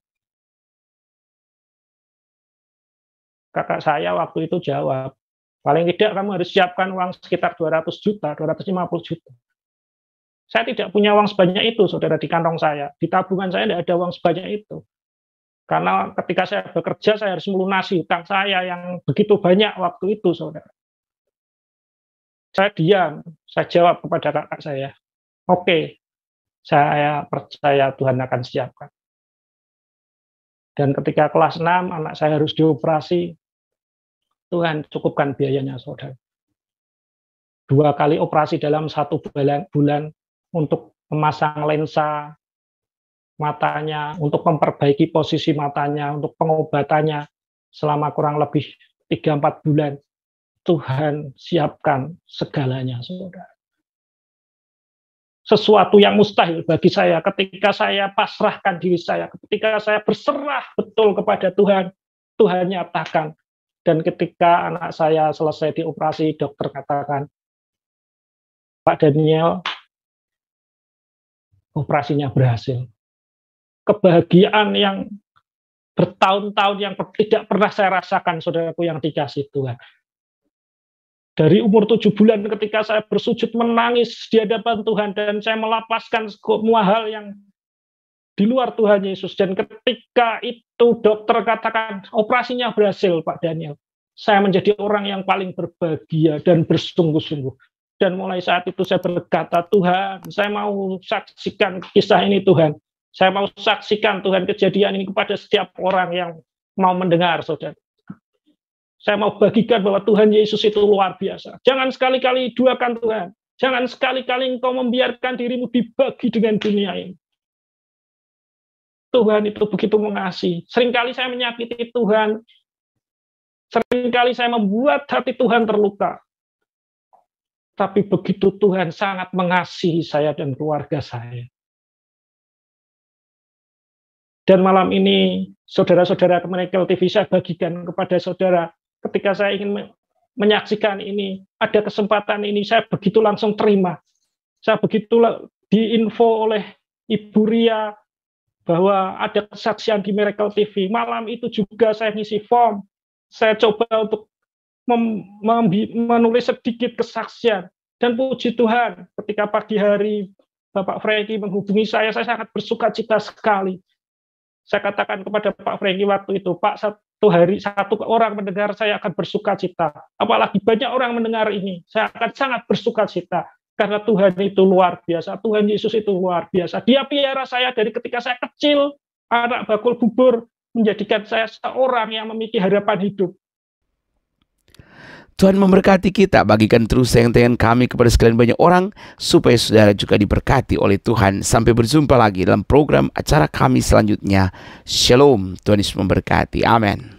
Kakak saya waktu itu jawab, paling tidak kamu harus siapkan uang sekitar 200 juta, 250 juta. Saya tidak punya uang sebanyak itu, saudara, di kantong saya. Di tabungan saya tidak ada uang sebanyak itu. Karena ketika saya bekerja, saya harus melunasi hutang saya yang begitu banyak waktu itu, saudara. Saya diam, saya jawab kepada kakak saya, oke, saya percaya Tuhan akan siapkan. Dan ketika kelas 6, anak saya harus dioperasi, Tuhan cukupkan biayanya, saudara. 2 kali operasi dalam 1 bulan untuk memasang lensa matanya, untuk memperbaiki posisi matanya, untuk pengobatannya selama kurang lebih 3-4 bulan. Tuhan siapkan segalanya, saudara. Sesuatu yang mustahil bagi saya ketika saya pasrahkan diri saya, ketika saya berserah betul kepada Tuhan, Tuhan nyatakan. Dan ketika anak saya selesai dioperasi, dokter katakan, Pak Daniel, operasinya berhasil. Kebahagiaan yang bertahun-tahun yang tidak pernah saya rasakan, saudaraku yang dikasih Tuhan. Dari umur 7 bulan ketika saya bersujud menangis di hadapan Tuhan dan saya melepaskan semua hal yang di luar Tuhan Yesus. Dan ketika itu dokter katakan operasinya berhasil, Pak Daniel, saya menjadi orang yang paling berbahagia dan bersungguh-sungguh. Dan mulai saat itu saya berkata, Tuhan, saya mau saksikan kisah ini, Tuhan. Saya mau saksikan Tuhan kejadian ini kepada setiap orang yang mau mendengar, saudara. Saya mau bagikan bahwa Tuhan Yesus itu luar biasa. Jangan sekali-kali duakan Tuhan. Jangan sekali-kali engkau membiarkan dirimu dibagi dengan dunia ini. Tuhan itu begitu mengasihi. Seringkali saya menyakiti Tuhan. Seringkali saya membuat hati Tuhan terluka. Tapi begitu Tuhan sangat mengasihi saya dan keluarga saya. Dan malam ini, saudara-saudara Miracle TV, saya bagikan kepada saudara, ketika saya ingin menyaksikan ini, ada kesempatan ini, saya begitu langsung terima. Saya begitu diinfo oleh Ibu Ria bahwa ada kesaksian di Miracle TV. Malam itu juga saya ngisi form. Saya coba untuk menulis sedikit kesaksian. Dan puji Tuhan, ketika pagi hari Bapak Franky menghubungi saya sangat bersuka cita sekali. Saya katakan kepada Pak Franky waktu itu, Pak, satu hari satu orang mendengar saya akan bersuka cita. Apalagi banyak orang mendengar ini, saya akan sangat bersuka cita. Karena Tuhan itu luar biasa, Tuhan Yesus itu luar biasa. Dia piara saya dari ketika saya kecil, anak bakul bubur, menjadikan saya seorang yang memiliki harapan hidup. Tuhan memberkati kita, bagikan terus sayang-sayang kami kepada sekalian banyak orang, supaya saudara juga diberkati oleh Tuhan. Sampai berjumpa lagi dalam program acara kami selanjutnya. Shalom, Tuhan Yesus memberkati. Amin.